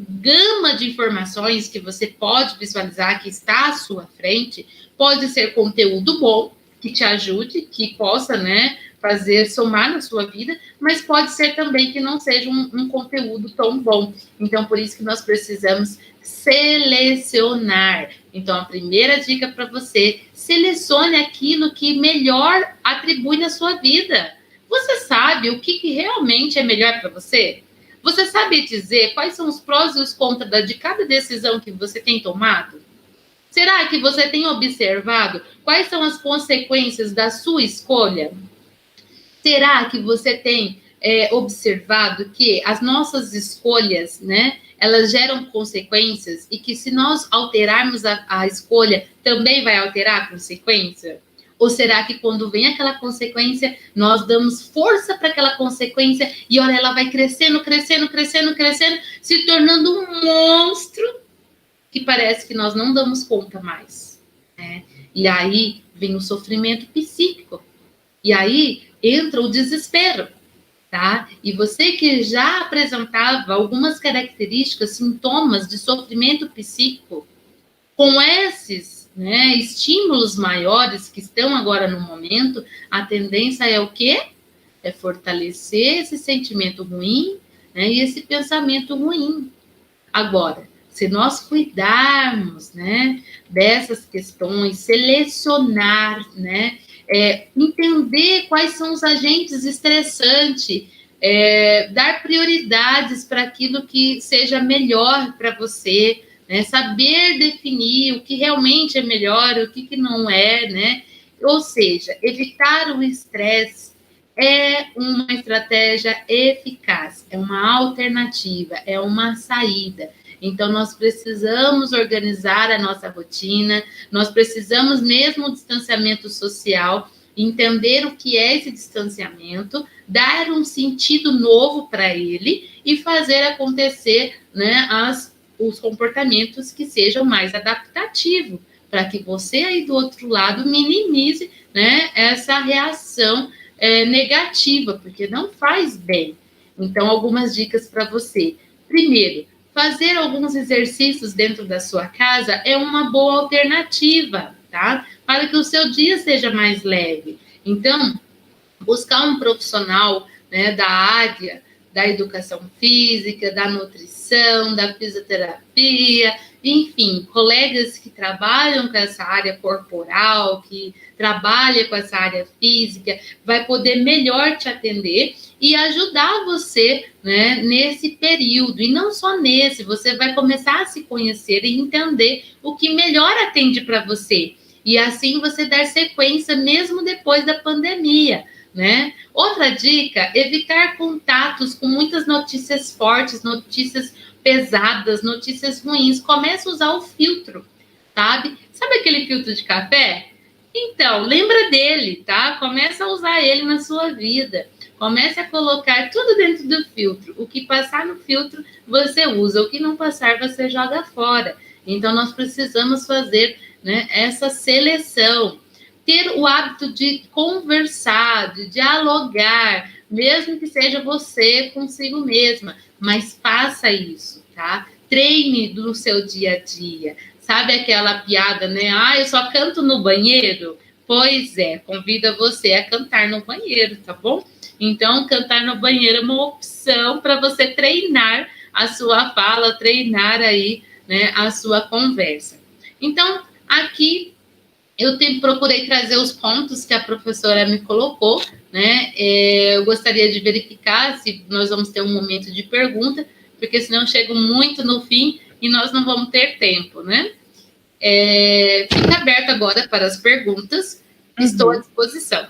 gama de informações que você pode visualizar, que está à sua frente, pode ser conteúdo bom, que te ajude, que possa, né, somar na sua vida, mas pode ser também que não seja um conteúdo tão bom. Então, por isso que nós precisamos selecionar. Então, a primeira dica para você, selecione aquilo que melhor atribui na sua vida. Você sabe o que realmente é melhor para você? Você sabe dizer quais são os prós e os contras de cada decisão que você tem tomado? Será que você tem observado quais são as consequências da sua escolha? Será que você tem observado que as nossas escolhas, né, elas geram consequências e que se nós alterarmos a escolha, também vai alterar a consequência? Ou será que quando vem aquela consequência, nós damos força para aquela consequência e olha, ela vai crescendo, crescendo, crescendo, crescendo, se tornando um monstro que parece que nós não damos conta mais, né? E aí vem o sofrimento psíquico. E aí entra o desespero. tá? E você que já apresentava algumas características, sintomas de sofrimento psíquico, com esses, né, estímulos maiores que estão agora no momento, a tendência é o quê? É fortalecer esse sentimento ruim, né, e esse pensamento ruim. Agora, se nós cuidarmos, né, dessas questões, selecionar, né, entender quais são os agentes estressantes, dar prioridades para aquilo que seja melhor para você, né, saber definir o que realmente é melhor, o que não é, né? Ou seja, evitar o estresse é uma estratégia eficaz, é uma alternativa, é uma saída. Então, nós precisamos organizar a nossa rotina, nós precisamos mesmo o distanciamento social, entender o que é esse distanciamento, dar um sentido novo para ele e fazer acontecer, né, os comportamentos que sejam mais adaptativos, para que você aí do outro lado minimize, né, essa reação negativa, porque não faz bem. Então, algumas dicas para você. Primeiro, fazer alguns exercícios dentro da sua casa é uma boa alternativa, tá? Para que o seu dia seja mais leve. Então, buscar um profissional, né, da área da educação física, da nutrição, da fisioterapia, enfim, colegas que trabalham com essa área corporal, que trabalham com essa área física, vai poder melhor te atender e ajudar você, né, nesse período. E não só nesse, você vai começar a se conhecer e entender o que melhor atende para você. E assim você dar sequência mesmo depois da pandemia, né? Outra dica, evitar contatos com muitas notícias fortes, notícias pesadas, notícias ruins. Começa a usar o filtro, sabe? Sabe aquele filtro de café? Então, lembra dele, tá? Começa a usar ele na sua vida. Comece a colocar tudo dentro do filtro. O que passar no filtro, você usa. O que não passar, você joga fora. Então, nós precisamos fazer, né, essa seleção. Ter o hábito de conversar, de dialogar, mesmo que seja você consigo mesma, mas faça isso, tá? Treine no seu dia a dia. Sabe aquela piada, né? Ah, eu só canto no banheiro? Pois é, convido você a cantar no banheiro, tá bom? Então, cantar no banheiro é uma opção para você treinar a sua fala, treinar aí, né, a sua conversa. Então, aqui eu procurei trazer os pontos que a professora me colocou, né? Eu gostaria de verificar se nós vamos ter um momento de pergunta, porque senão eu chego muito no fim e nós não vamos ter tempo, né? Fica aberto agora para as perguntas. Estou à disposição.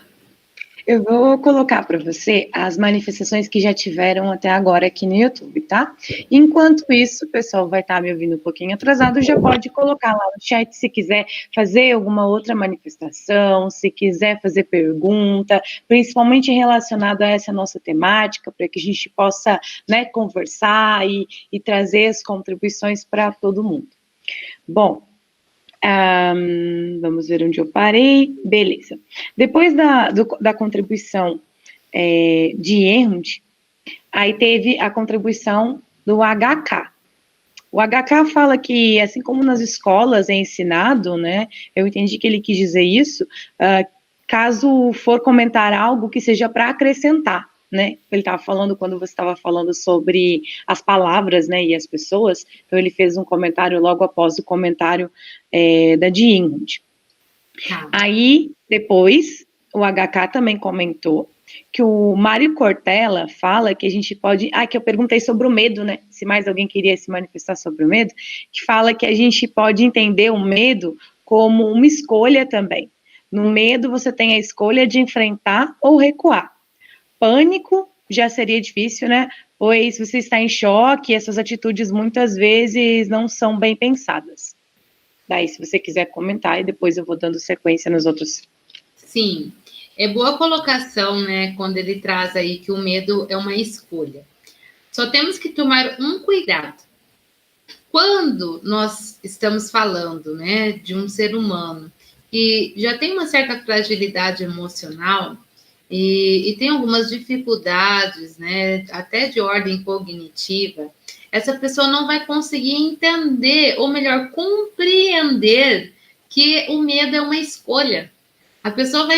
Eu vou colocar para você as manifestações que já tiveram até agora aqui no YouTube, tá? Enquanto isso, o pessoal vai estar me ouvindo um pouquinho atrasado, já pode colocar lá no chat se quiser fazer alguma outra manifestação, se quiser fazer pergunta, principalmente relacionado a essa nossa temática, para que a gente possa, né, conversar e trazer as contribuições para todo mundo. Bom, vamos ver onde eu parei. Beleza. Depois da contribuição de Ehud, aí teve a contribuição do HK. O HK fala que, assim como nas escolas é ensinado, né, eu entendi que ele quis dizer isso, caso for comentar algo que seja para acrescentar, né, ele estava falando quando você estava falando sobre as palavras, né, e as pessoas, então ele fez um comentário logo após o comentário da de Ingrid. Aí, depois, o HK também comentou que o Mário Cortella fala que a gente pode... que eu perguntei sobre o medo, né, se mais alguém queria se manifestar sobre o medo, que fala que a gente pode entender o medo como uma escolha também. No medo, você tem a escolha de enfrentar ou recuar. Pânico já seria difícil, né? Pois você está em choque e essas atitudes muitas vezes não são bem pensadas. Daí, se você quiser comentar, e depois eu vou dando sequência nos outros. Sim, é boa colocação, né? Quando ele traz aí que o medo é uma escolha. Só temos que tomar um cuidado. Quando nós estamos falando, né, de um ser humano que já tem uma certa fragilidade emocional, e tem algumas dificuldades, né, até de ordem cognitiva, essa pessoa não vai conseguir entender, ou melhor, compreender que o medo é uma escolha. A pessoa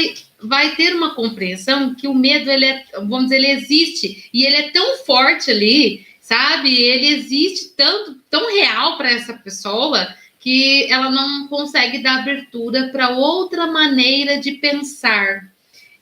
vai ter uma compreensão que o medo, ele é, vamos dizer, ele existe, e ele é tão forte ali, sabe? Ele existe tão real para essa pessoa, que ela não consegue dar abertura para outra maneira de pensar.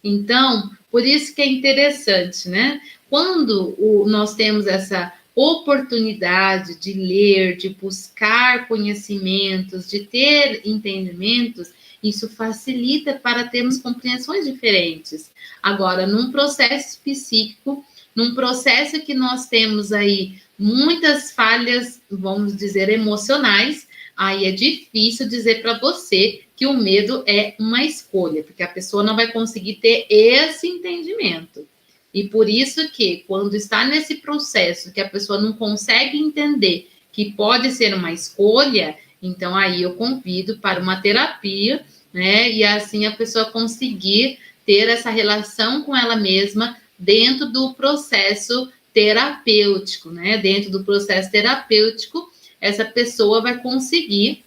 Então, por isso que é interessante, né? Quando nós temos essa oportunidade de ler, de buscar conhecimentos, de ter entendimentos, isso facilita para termos compreensões diferentes. Agora, num processo psíquico, num processo que nós temos aí muitas falhas, vamos dizer, emocionais, aí é difícil dizer para você que o medo é uma escolha, porque a pessoa não vai conseguir ter esse entendimento. E por isso que, quando está nesse processo que a pessoa não consegue entender que pode ser uma escolha, então aí eu convido para uma terapia, né? E assim a pessoa conseguir ter essa relação com ela mesma dentro do processo terapêutico, né? Dentro do processo terapêutico, essa pessoa vai conseguir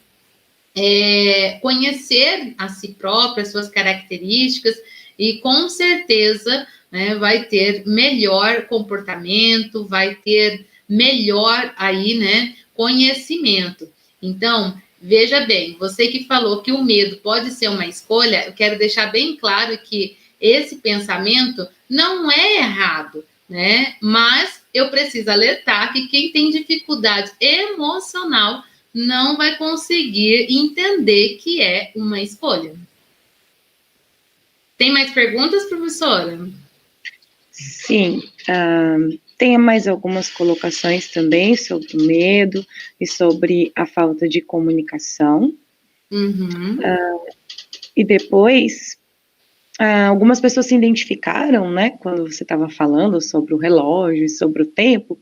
conhecer a si própria, as suas características, e com certeza, né, vai ter melhor comportamento, vai ter melhor aí, né, conhecimento. Então, veja bem, você que falou que o medo pode ser uma escolha, eu quero deixar bem claro que esse pensamento não é errado, né? Mas eu preciso alertar que quem tem dificuldade emocional não vai conseguir entender que é uma escolha. Tem mais perguntas, professora? Sim, tem mais algumas colocações também sobre o medo e sobre a falta de comunicação. Uhum. E depois, algumas pessoas se identificaram, né, quando você estava falando sobre o relógio e sobre o tempo,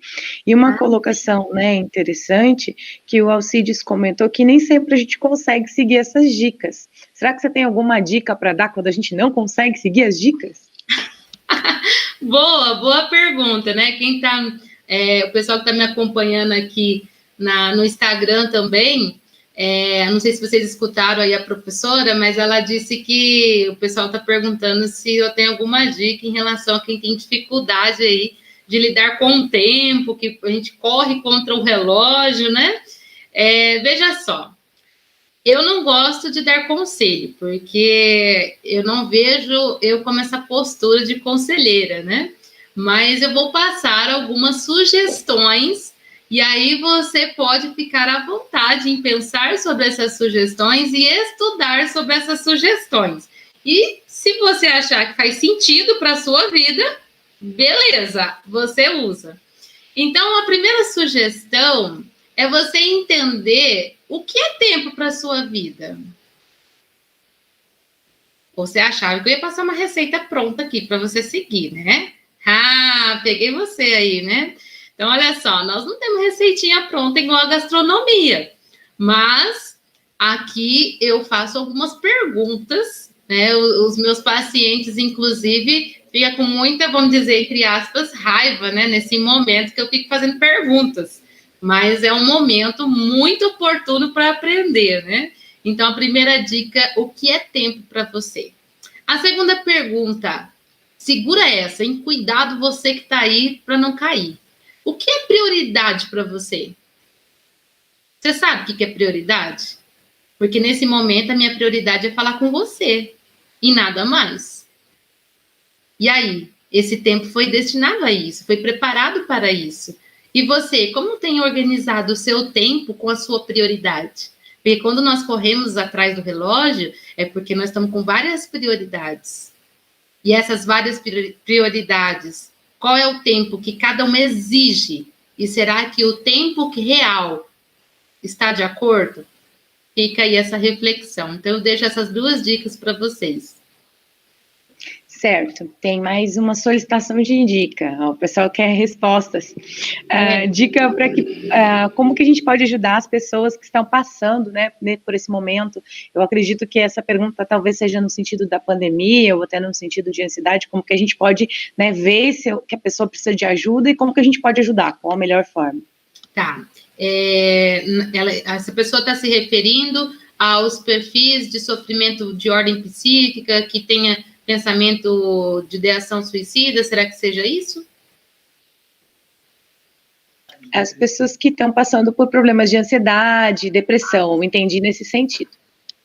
e uma colocação, né, interessante, que o Alcides comentou que nem sempre a gente consegue seguir essas dicas. Será que você tem alguma dica para dar quando a gente não consegue seguir as dicas? Boa pergunta, né? Quem tá, o pessoal que está me acompanhando aqui no Instagram também, não sei se vocês escutaram aí a professora, mas ela disse que o pessoal está perguntando se eu tenho alguma dica em relação a quem tem dificuldade aí de lidar com o tempo, que a gente corre contra o relógio, né? Veja só, eu não gosto de dar conselho, porque eu não vejo eu como essa postura de conselheira, né? Mas eu vou passar algumas sugestões e aí você pode ficar à vontade em pensar sobre essas sugestões e estudar sobre essas sugestões. E se você achar que faz sentido para a sua vida, beleza, você usa. Então, a primeira sugestão é você entender o que é tempo para a sua vida. Você achava que eu ia passar uma receita pronta aqui para você seguir, né? Peguei você aí, né? Então, olha só, nós não temos receitinha pronta igual a gastronomia, mas aqui eu faço algumas perguntas, né? Os meus pacientes, inclusive, ficam com muita, vamos dizer, entre aspas, raiva, né? Nesse momento que eu fico fazendo perguntas. Mas é um momento muito oportuno para aprender, né? Então, a primeira dica, o que é tempo para você? A segunda pergunta, segura essa, hein? Cuidado você que está aí para não cair. O que é prioridade para você? Você sabe o que é prioridade? Porque nesse momento a minha prioridade é falar com você e nada mais. E aí, esse tempo foi destinado a isso, foi preparado para isso. E você, como tem organizado o seu tempo com a sua prioridade? Porque quando nós corremos atrás do relógio, é porque nós estamos com várias prioridades. E essas várias prioridades, qual é o tempo que cada uma exige? E será que o tempo real está de acordo? Fica aí essa reflexão. Então, eu deixo essas duas dicas para vocês. Certo, tem mais uma solicitação de dica. O pessoal quer respostas. Dica para como que a gente pode ajudar as pessoas que estão passando, né, por esse momento. Eu acredito que essa pergunta talvez seja no sentido da pandemia, ou até no sentido de ansiedade, como que a gente pode, né, ver que a pessoa precisa de ajuda e como que a gente pode ajudar, qual a melhor forma. Tá. Essa pessoa está se referindo aos perfis de sofrimento de ordem psíquica, que tenha pensamento de ideação suicida, será que seja isso? As pessoas que estão passando por problemas de ansiedade, depressão, entendi nesse sentido.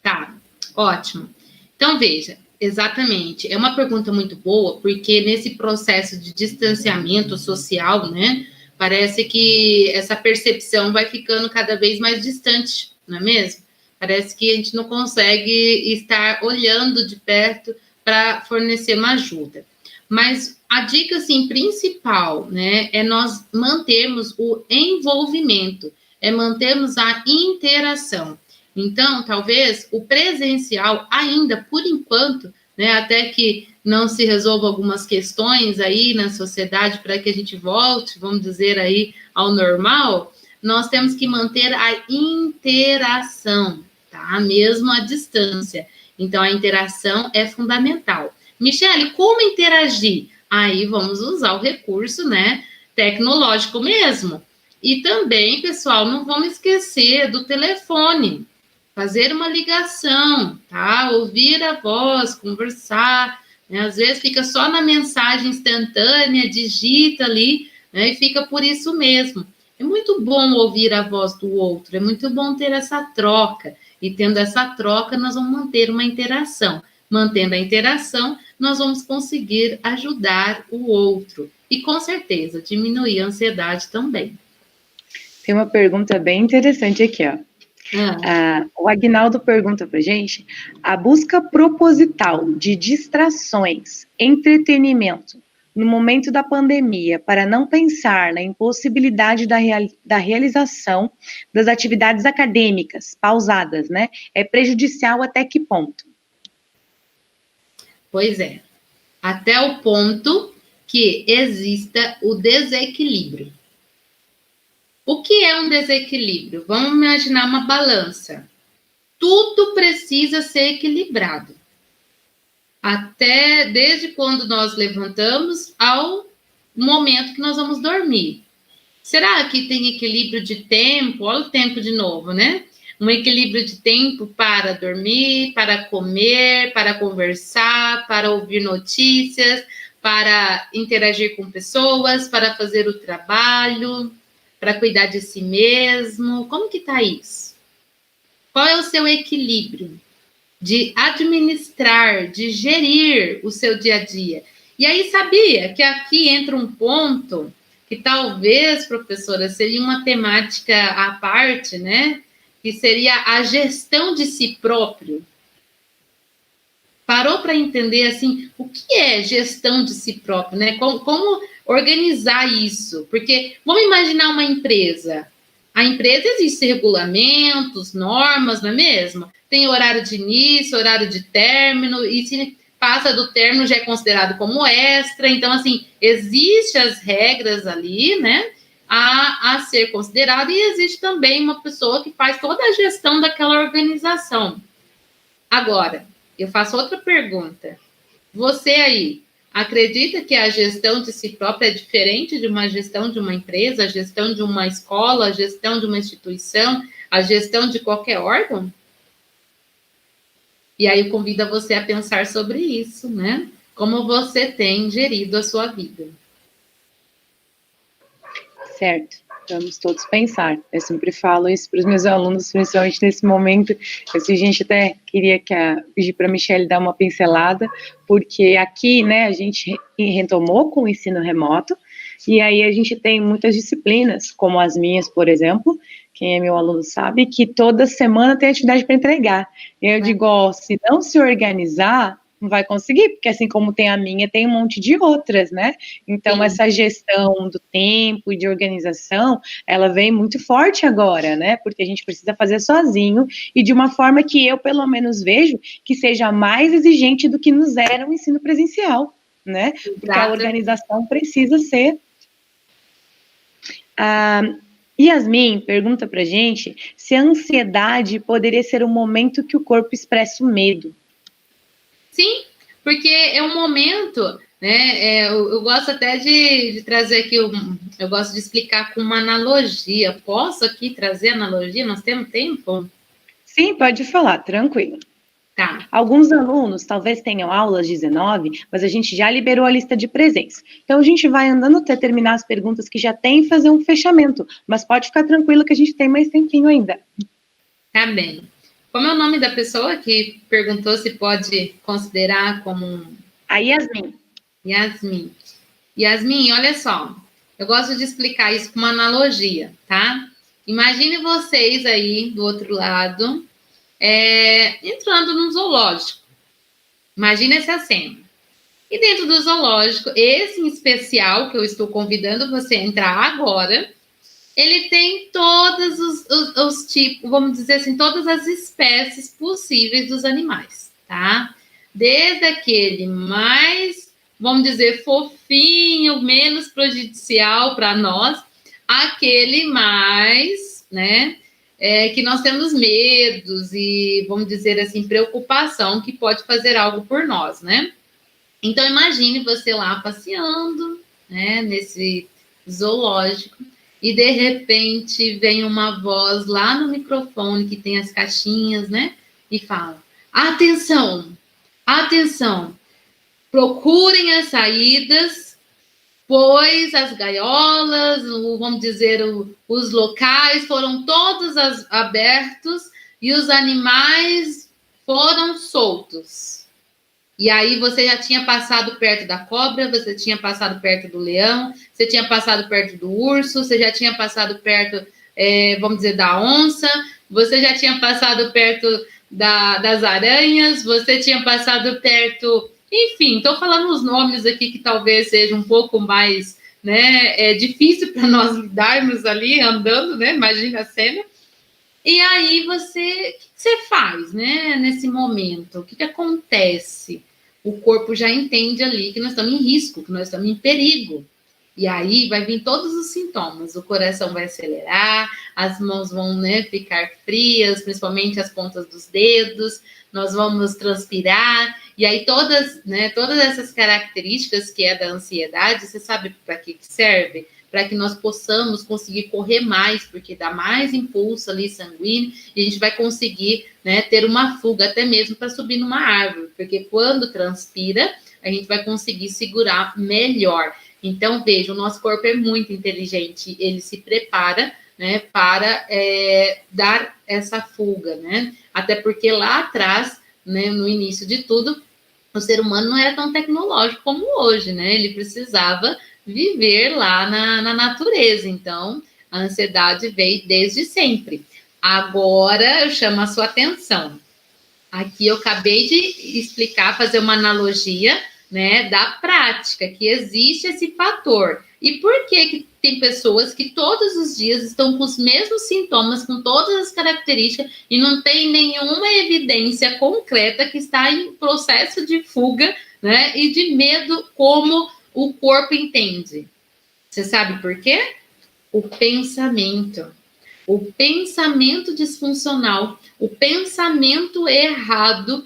Tá, ótimo. Então, veja, exatamente, é uma pergunta muito boa, porque nesse processo de distanciamento social, né, parece que essa percepção vai ficando cada vez mais distante, não é mesmo? Parece que a gente não consegue estar olhando de perto para fornecer uma ajuda. Mas a dica, assim, principal, né, é nós mantermos o envolvimento, é mantermos a interação. Então, talvez o presencial ainda, por enquanto, né, até que não se resolva algumas questões aí na sociedade para que a gente volte, vamos dizer aí, ao normal, nós temos que manter a interação, tá? Mesmo à distância. Então, a interação é fundamental. Michele, como interagir? Aí vamos usar o recurso, né, tecnológico mesmo. E também, pessoal, não vamos esquecer do telefone. Fazer uma ligação, tá? Ouvir a voz, conversar, né? Às vezes fica só na mensagem instantânea, digita ali, né? E fica por isso mesmo. É muito bom ouvir a voz do outro, é muito bom ter essa troca. E tendo essa troca, nós vamos manter uma interação. Mantendo a interação, nós vamos conseguir ajudar o outro. E, com certeza, diminuir a ansiedade também. Tem uma pergunta bem interessante aqui, ó. O Agnaldo pergunta pra gente: a busca proposital de distrações, entretenimento, no momento da pandemia, para não pensar na impossibilidade da realização das atividades acadêmicas pausadas, né, é prejudicial até que ponto? Pois é, até o ponto que exista o desequilíbrio. O que é um desequilíbrio? Vamos imaginar uma balança. Tudo precisa ser equilibrado. Até desde quando nós levantamos ao momento que nós vamos dormir. Será que tem equilíbrio de tempo? Olha o tempo de novo, né? Um equilíbrio de tempo para dormir, para comer, para conversar, para ouvir notícias, para interagir com pessoas, para fazer o trabalho, para cuidar de si mesmo. Como que tá isso? Qual é o seu equilíbrio de administrar, de gerir o seu dia a dia? E aí, sabia que aqui entra um ponto que talvez, professora, seria uma temática à parte, né? Que seria a gestão de si próprio. Parou para entender, assim, o que é gestão de si próprio, né? Como organizar isso? Porque vamos imaginar uma empresa. A empresa existe regulamentos, normas, não é mesmo? Tem horário de início, horário de término, e se passa do término já é considerado como extra. Então, assim, existem as regras ali, né? A ser considerado, e existe também uma pessoa que faz toda a gestão daquela organização. Agora, eu faço outra pergunta. Você aí, acredita que a gestão de si própria é diferente de uma gestão de uma empresa, a gestão de uma escola, a gestão de uma instituição, a gestão de qualquer órgão? E aí eu convido você a pensar sobre isso, né? Como você tem gerido a sua vida. Certo, vamos todos pensar. Eu sempre falo isso para os meus alunos, principalmente nesse momento. A gente até queria pedir para a Michele dar uma pincelada, porque aqui, né, a gente retomou com o ensino remoto, e aí a gente tem muitas disciplinas, como as minhas, por exemplo. Quem é meu aluno sabe que toda semana tem atividade para entregar. E eu digo, ó, se não se organizar, Não vai conseguir, porque assim como tem a minha, tem um monte de outras, né? Então, essa gestão do tempo e de organização, ela vem muito forte agora, né? Porque a gente precisa fazer sozinho e de uma forma que eu, pelo menos, vejo que seja mais exigente do que nos era o ensino presencial, né? Porque a organização precisa ser... Yasmin pergunta pra gente se a ansiedade poderia ser um momento que o corpo expressa o medo. Sim, porque é um momento, né? Eu gosto até de trazer aqui, eu gosto de explicar com uma analogia. Posso aqui trazer analogia? Nós temos tempo? Sim, pode falar, tranquilo. Tá. Alguns alunos talvez tenham aulas 19, mas a gente já liberou a lista de presença. Então, a gente vai andando até terminar as perguntas que já tem e fazer um fechamento. Mas pode ficar tranquilo que a gente tem mais tempinho ainda. Tá bem. Como é o nome da pessoa que perguntou se pode considerar como... A Yasmin. Yasmin. Yasmin, olha só. Eu gosto de explicar isso com uma analogia, tá? Imagine vocês aí, do outro lado, entrando num zoológico. Imagina essa cena. E dentro do zoológico, esse em especial, que eu estou convidando você a entrar agora, ele tem todos os tipos, vamos dizer assim, todas as espécies possíveis dos animais, tá? Desde aquele mais, vamos dizer, fofinho, menos prejudicial para nós, aquele mais, né, que nós temos medos e, vamos dizer assim, preocupação que pode fazer algo por nós, né? Então, imagine você lá passeando, né, nesse zoológico, e de repente vem uma voz lá no microfone que tem as caixinhas, né, e fala: atenção, atenção, procurem as saídas, pois as gaiolas, vamos dizer, os locais foram todos abertos e os animais foram soltos. E aí você já tinha passado perto da cobra, você tinha passado perto do leão, você tinha passado perto do urso, você já tinha passado perto, vamos dizer, da onça, você já tinha passado perto das aranhas, você tinha passado perto... Enfim, estou falando os nomes aqui que talvez seja um pouco mais, né, difícil para nós lidarmos ali andando, né? Imagina a cena. E aí o que você faz, né, nesse momento? O que acontece? O corpo já entende ali que nós estamos em risco, que nós estamos em perigo. E aí vai vir todos os sintomas. O coração vai acelerar, as mãos vão, né, ficar frias, principalmente as pontas dos dedos, nós vamos transpirar. E aí todas essas características que é da ansiedade, você sabe para que serve? Para que nós possamos conseguir correr mais, porque dá mais impulso ali sanguíneo e a gente vai conseguir, né, ter uma fuga até mesmo para subir numa árvore, porque quando transpira, a gente vai conseguir segurar melhor. Então, veja, o nosso corpo é muito inteligente, ele se prepara, né, para dar essa fuga, né? Até porque lá atrás, né, no início de tudo, o ser humano não era tão tecnológico como hoje, né? Ele precisava viver lá na natureza. Então, a ansiedade veio desde sempre. Agora, eu chamo a sua atenção. Aqui eu acabei de explicar, fazer uma analogia, né, da prática, que existe esse fator. E por que tem pessoas que todos os dias estão com os mesmos sintomas, com todas as características, e não tem nenhuma evidência concreta que está em processo de fuga, né, e de medo, como o corpo entende? Você sabe por quê? O pensamento. O pensamento disfuncional, o pensamento errado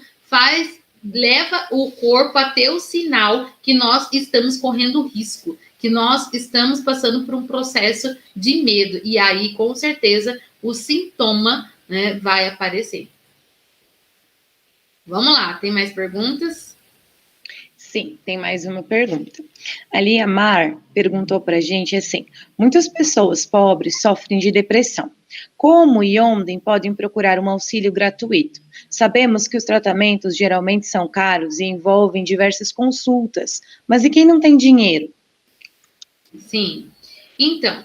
leva o corpo a ter o sinal que nós estamos correndo risco, que nós estamos passando por um processo de medo. E aí, com certeza, o sintoma, né, vai aparecer. Vamos lá, tem mais perguntas? Sim, tem mais uma pergunta. Ali a Mar perguntou para a gente assim: muitas pessoas pobres sofrem de depressão. Como e onde podem procurar um auxílio gratuito? Sabemos que os tratamentos geralmente são caros e envolvem diversas consultas, mas e quem não tem dinheiro? Sim. Então,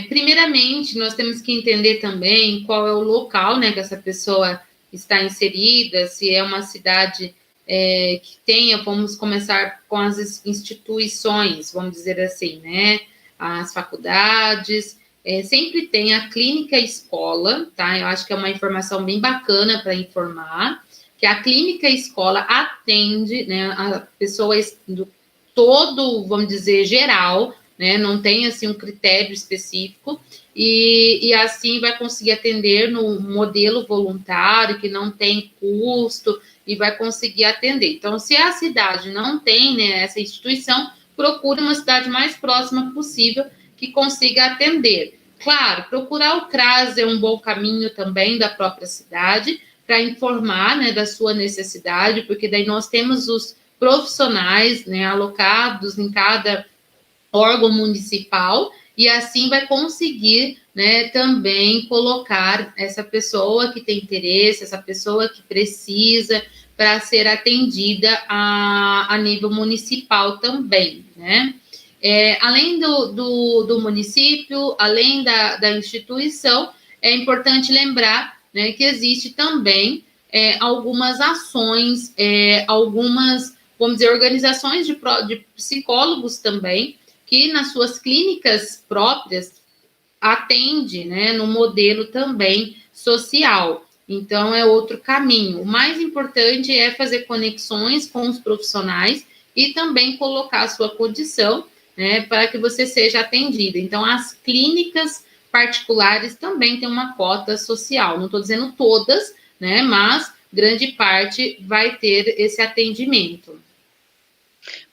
primeiramente, nós temos que entender também qual é o local, né, que essa pessoa está inserida, se é uma cidade que tenha, vamos começar com as instituições, vamos dizer assim, né? As faculdades, sempre tem a clínica escola, tá? Eu acho que é uma informação bem bacana para informar, que a clínica escola atende, né, a pessoas do todo, vamos dizer, geral, né? Não tem, assim, um critério específico, e assim vai conseguir atender no modelo voluntário, que não tem custo, e vai conseguir atender. Então, se a cidade não tem, né, essa instituição, procure uma cidade mais próxima possível que consiga atender. Claro, procurar o CRAS é um bom caminho também da própria cidade para informar, né, da sua necessidade, porque daí nós temos os profissionais, né, alocados em cada órgão municipal, e assim vai conseguir, né, também colocar essa pessoa que tem interesse, essa pessoa que precisa, para ser atendida a nível municipal também, né? Além do município, além da instituição, é importante lembrar, né, que existe também algumas ações, algumas, vamos dizer, organizações de psicólogos também, que nas suas clínicas próprias atende, né, no modelo também social. Então, é outro caminho. O mais importante é fazer conexões com os profissionais e também colocar a sua condição, né, para que você seja atendida. Então, as clínicas particulares também têm uma cota social. Não estou dizendo todas, né, mas grande parte vai ter esse atendimento.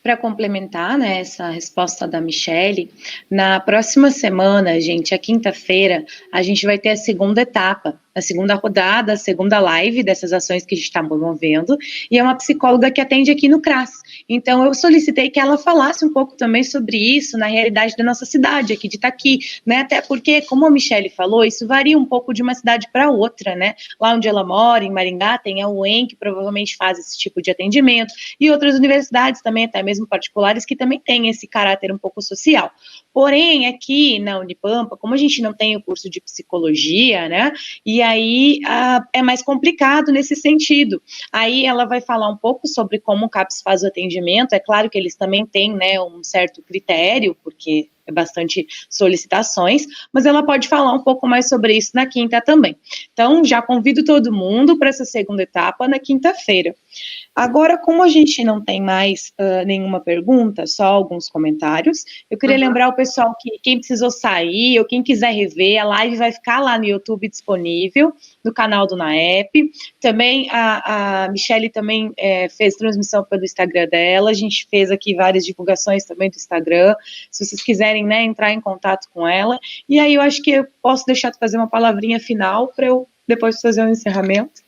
Para complementar, né, essa resposta da Michele, na próxima semana, gente, a quinta-feira, a gente vai ter a segunda etapa, a segunda rodada, a segunda live dessas ações que a gente está promovendo, e é uma psicóloga que atende aqui no CRAS. Então, eu solicitei que ela falasse um pouco também sobre isso, na realidade da nossa cidade, aqui de Itaqui, né, até porque, como a Michele falou, isso varia um pouco de uma cidade para outra, né, lá onde ela mora, em Maringá, tem a UEM, que provavelmente faz esse tipo de atendimento, e outras universidades também, até mesmo particulares, que também têm esse caráter um pouco social. Porém, aqui na Unipampa, como a gente não tem o curso de psicologia, né, e aí é mais complicado nesse sentido. Aí ela vai falar um pouco sobre como o CAPS faz o atendimento, é claro que eles também têm, né, um certo critério, porque é bastante solicitações, mas ela pode falar um pouco mais sobre isso na quinta também. Então, já convido todo mundo para essa segunda etapa na quinta-feira. Agora, como a gente não tem mais nenhuma pergunta, só alguns comentários, eu queria lembrar o pessoal que quem precisou sair ou quem quiser rever, a live vai ficar lá no YouTube disponível, no canal do NAEP. Também a Michele também fez transmissão pelo Instagram dela, a gente fez aqui várias divulgações também do Instagram, se vocês quiserem, né, entrar em contato com ela. E aí eu acho que eu posso deixar de fazer uma palavrinha final para eu depois fazer um encerramento.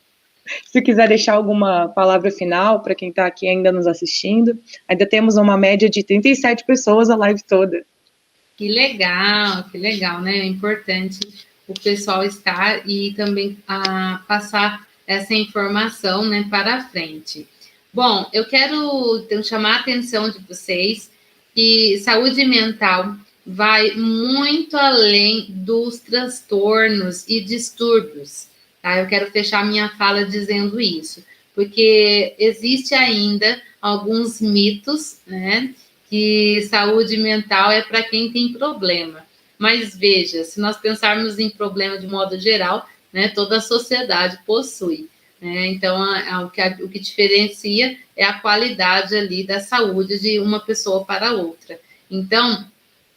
Se quiser deixar alguma palavra final para quem está aqui ainda nos assistindo, ainda temos uma média de 37 pessoas a live toda. Que legal, né? É importante o pessoal estar e também passar essa informação, né, para a frente. Bom, eu quero chamar a atenção de vocês que saúde mental vai muito além dos transtornos e distúrbios. Tá? Eu quero fechar minha fala dizendo isso, porque existe ainda alguns mitos, né, que saúde mental é para quem tem problema. Mas veja, se nós pensarmos em problema de modo geral, né, toda a sociedade possui. Né? Então, o que diferencia é a qualidade ali da saúde de uma pessoa para outra. Então,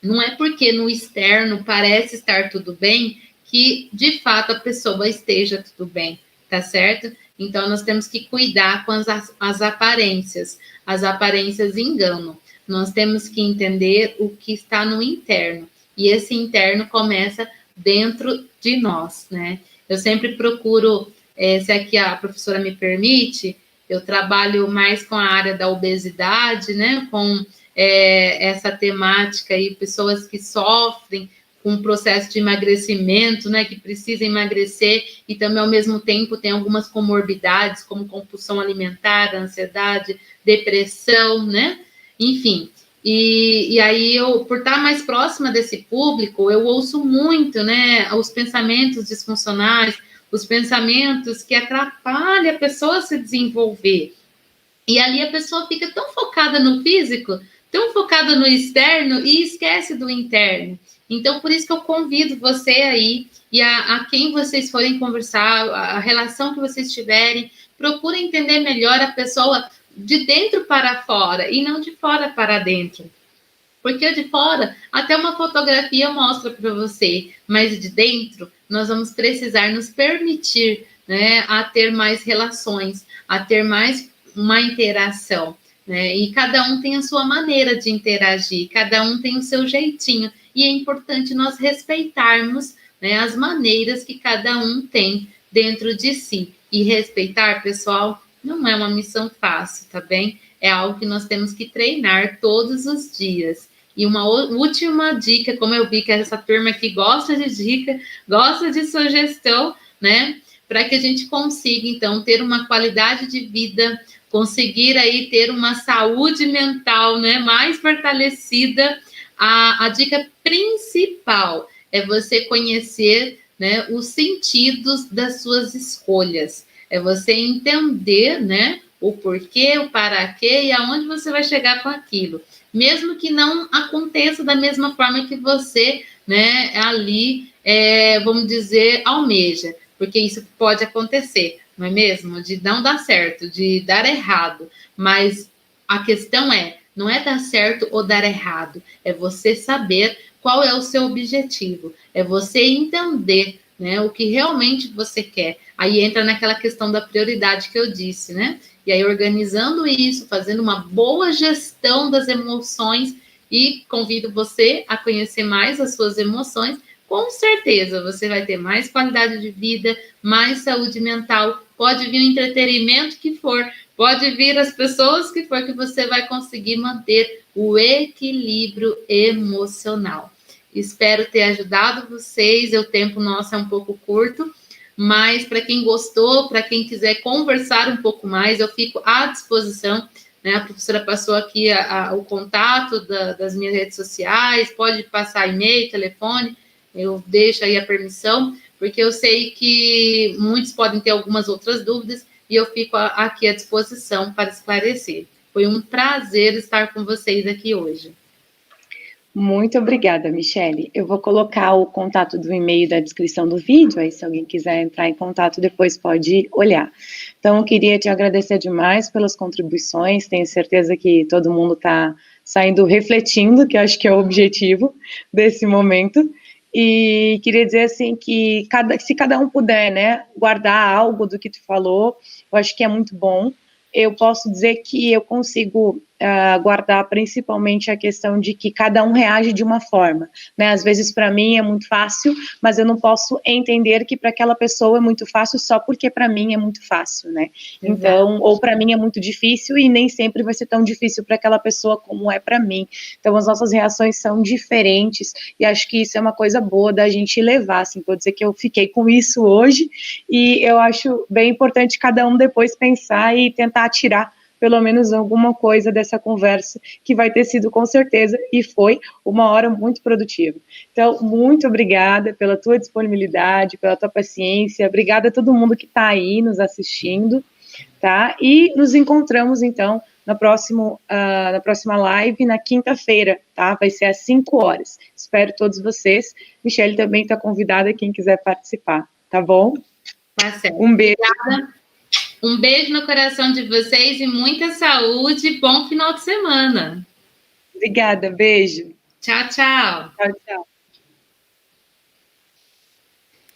não é porque no externo parece estar tudo bem que, de fato, a pessoa esteja tudo bem, tá certo? Então, nós temos que cuidar com as aparências. As aparências enganam. Nós temos que entender o que está no interno. E esse interno começa dentro de nós, né? Eu sempre procuro, se aqui a professora me permite, eu trabalho mais com a área da obesidade, né? Com essa temática aí, pessoas que sofrem com um processo de emagrecimento, né, que precisa emagrecer e também, ao mesmo tempo, tem algumas comorbidades, como compulsão alimentar, ansiedade, depressão, né, enfim. E aí, eu, por estar mais próxima desse público, eu ouço muito, né, os pensamentos disfuncionais, os pensamentos que atrapalham a pessoa a se desenvolver. E ali a pessoa fica tão focada no físico, tão focada no externo e esquece do interno. Então, por isso que eu convido você aí e a quem vocês forem conversar, a relação que vocês tiverem, procurem entender melhor a pessoa de dentro para fora e não de fora para dentro. Porque de fora, até uma fotografia mostra para você, mas de dentro, nós vamos precisar nos permitir, né, a ter mais relações, a ter mais uma interação, né? E cada um tem a sua maneira de interagir, cada um tem o seu jeitinho, e é importante nós respeitarmos, né, as maneiras que cada um tem dentro de si. E respeitar, pessoal, não é uma missão fácil, tá bem? É algo que nós temos que treinar todos os dias. E uma última dica, como eu vi que essa turma aqui gosta de dica, gosta de sugestão, né? Para que a gente consiga, então, ter uma qualidade de vida, conseguir aí ter uma saúde mental, né, mais fortalecida. A dica principal é você conhecer, né, os sentidos das suas escolhas. É você entender, né, o porquê, o para quê e aonde você vai chegar com aquilo. Mesmo que não aconteça da mesma forma que você, né, ali, vamos dizer, almeja. Porque isso pode acontecer, não é mesmo? De não dar certo, de dar errado. Mas a questão não é dar certo ou dar errado. É você saber qual é o seu objetivo. É você entender, né, o que realmente você quer. Aí entra naquela questão da prioridade que eu disse, né? E aí, organizando isso, fazendo uma boa gestão das emoções, e convido você a conhecer mais as suas emoções, com certeza você vai ter mais qualidade de vida, mais saúde mental, pode vir o entretenimento que for, pode vir as pessoas que for, que você vai conseguir manter o equilíbrio emocional. Espero ter ajudado vocês, o tempo nosso é um pouco curto, mas para quem gostou, para quem quiser conversar um pouco mais, eu fico à disposição, né? A professora passou aqui o contato das minhas redes sociais, pode passar e-mail, telefone, eu deixo aí a permissão, porque eu sei que muitos podem ter algumas outras dúvidas e eu fico aqui à disposição para esclarecer. Foi um prazer estar com vocês aqui hoje. Muito obrigada, Michele. Eu vou colocar o contato do e-mail da descrição do vídeo, aí se alguém quiser entrar em contato depois pode olhar. Então, eu queria te agradecer demais pelas contribuições, tenho certeza que todo mundo está saindo refletindo, que acho que é o objetivo desse momento, e queria dizer assim que se cada um puder, né, guardar algo do que tu falou, eu acho que é muito bom. Eu posso dizer que eu consigo guardar principalmente a questão de que cada um reage de uma forma, né? Às vezes para mim é muito fácil, mas eu não posso entender que para aquela pessoa é muito fácil só porque para mim é muito fácil, né? Então, ou para mim é muito difícil e nem sempre vai ser tão difícil para aquela pessoa como é para mim. Então, as nossas reações são diferentes e acho que isso é uma coisa boa da gente levar, assim, vou dizer que eu fiquei com isso hoje e eu acho bem importante cada um depois pensar e tentar tirar pelo menos alguma coisa dessa conversa, que vai ter sido com certeza, e foi uma hora muito produtiva. Então, muito obrigada pela tua disponibilidade, pela tua paciência, obrigada a todo mundo que está aí nos assistindo, tá? E nos encontramos, então, na próxima live, na quinta-feira, tá? Vai ser às 5 horas. Espero todos vocês. Michele também está convidada, quem quiser participar, tá bom? Tá certo. Um beijo. Obrigada. Um beijo no coração de vocês e muita saúde e bom final de semana. Obrigada, beijo. Tchau, tchau. Tchau, tchau.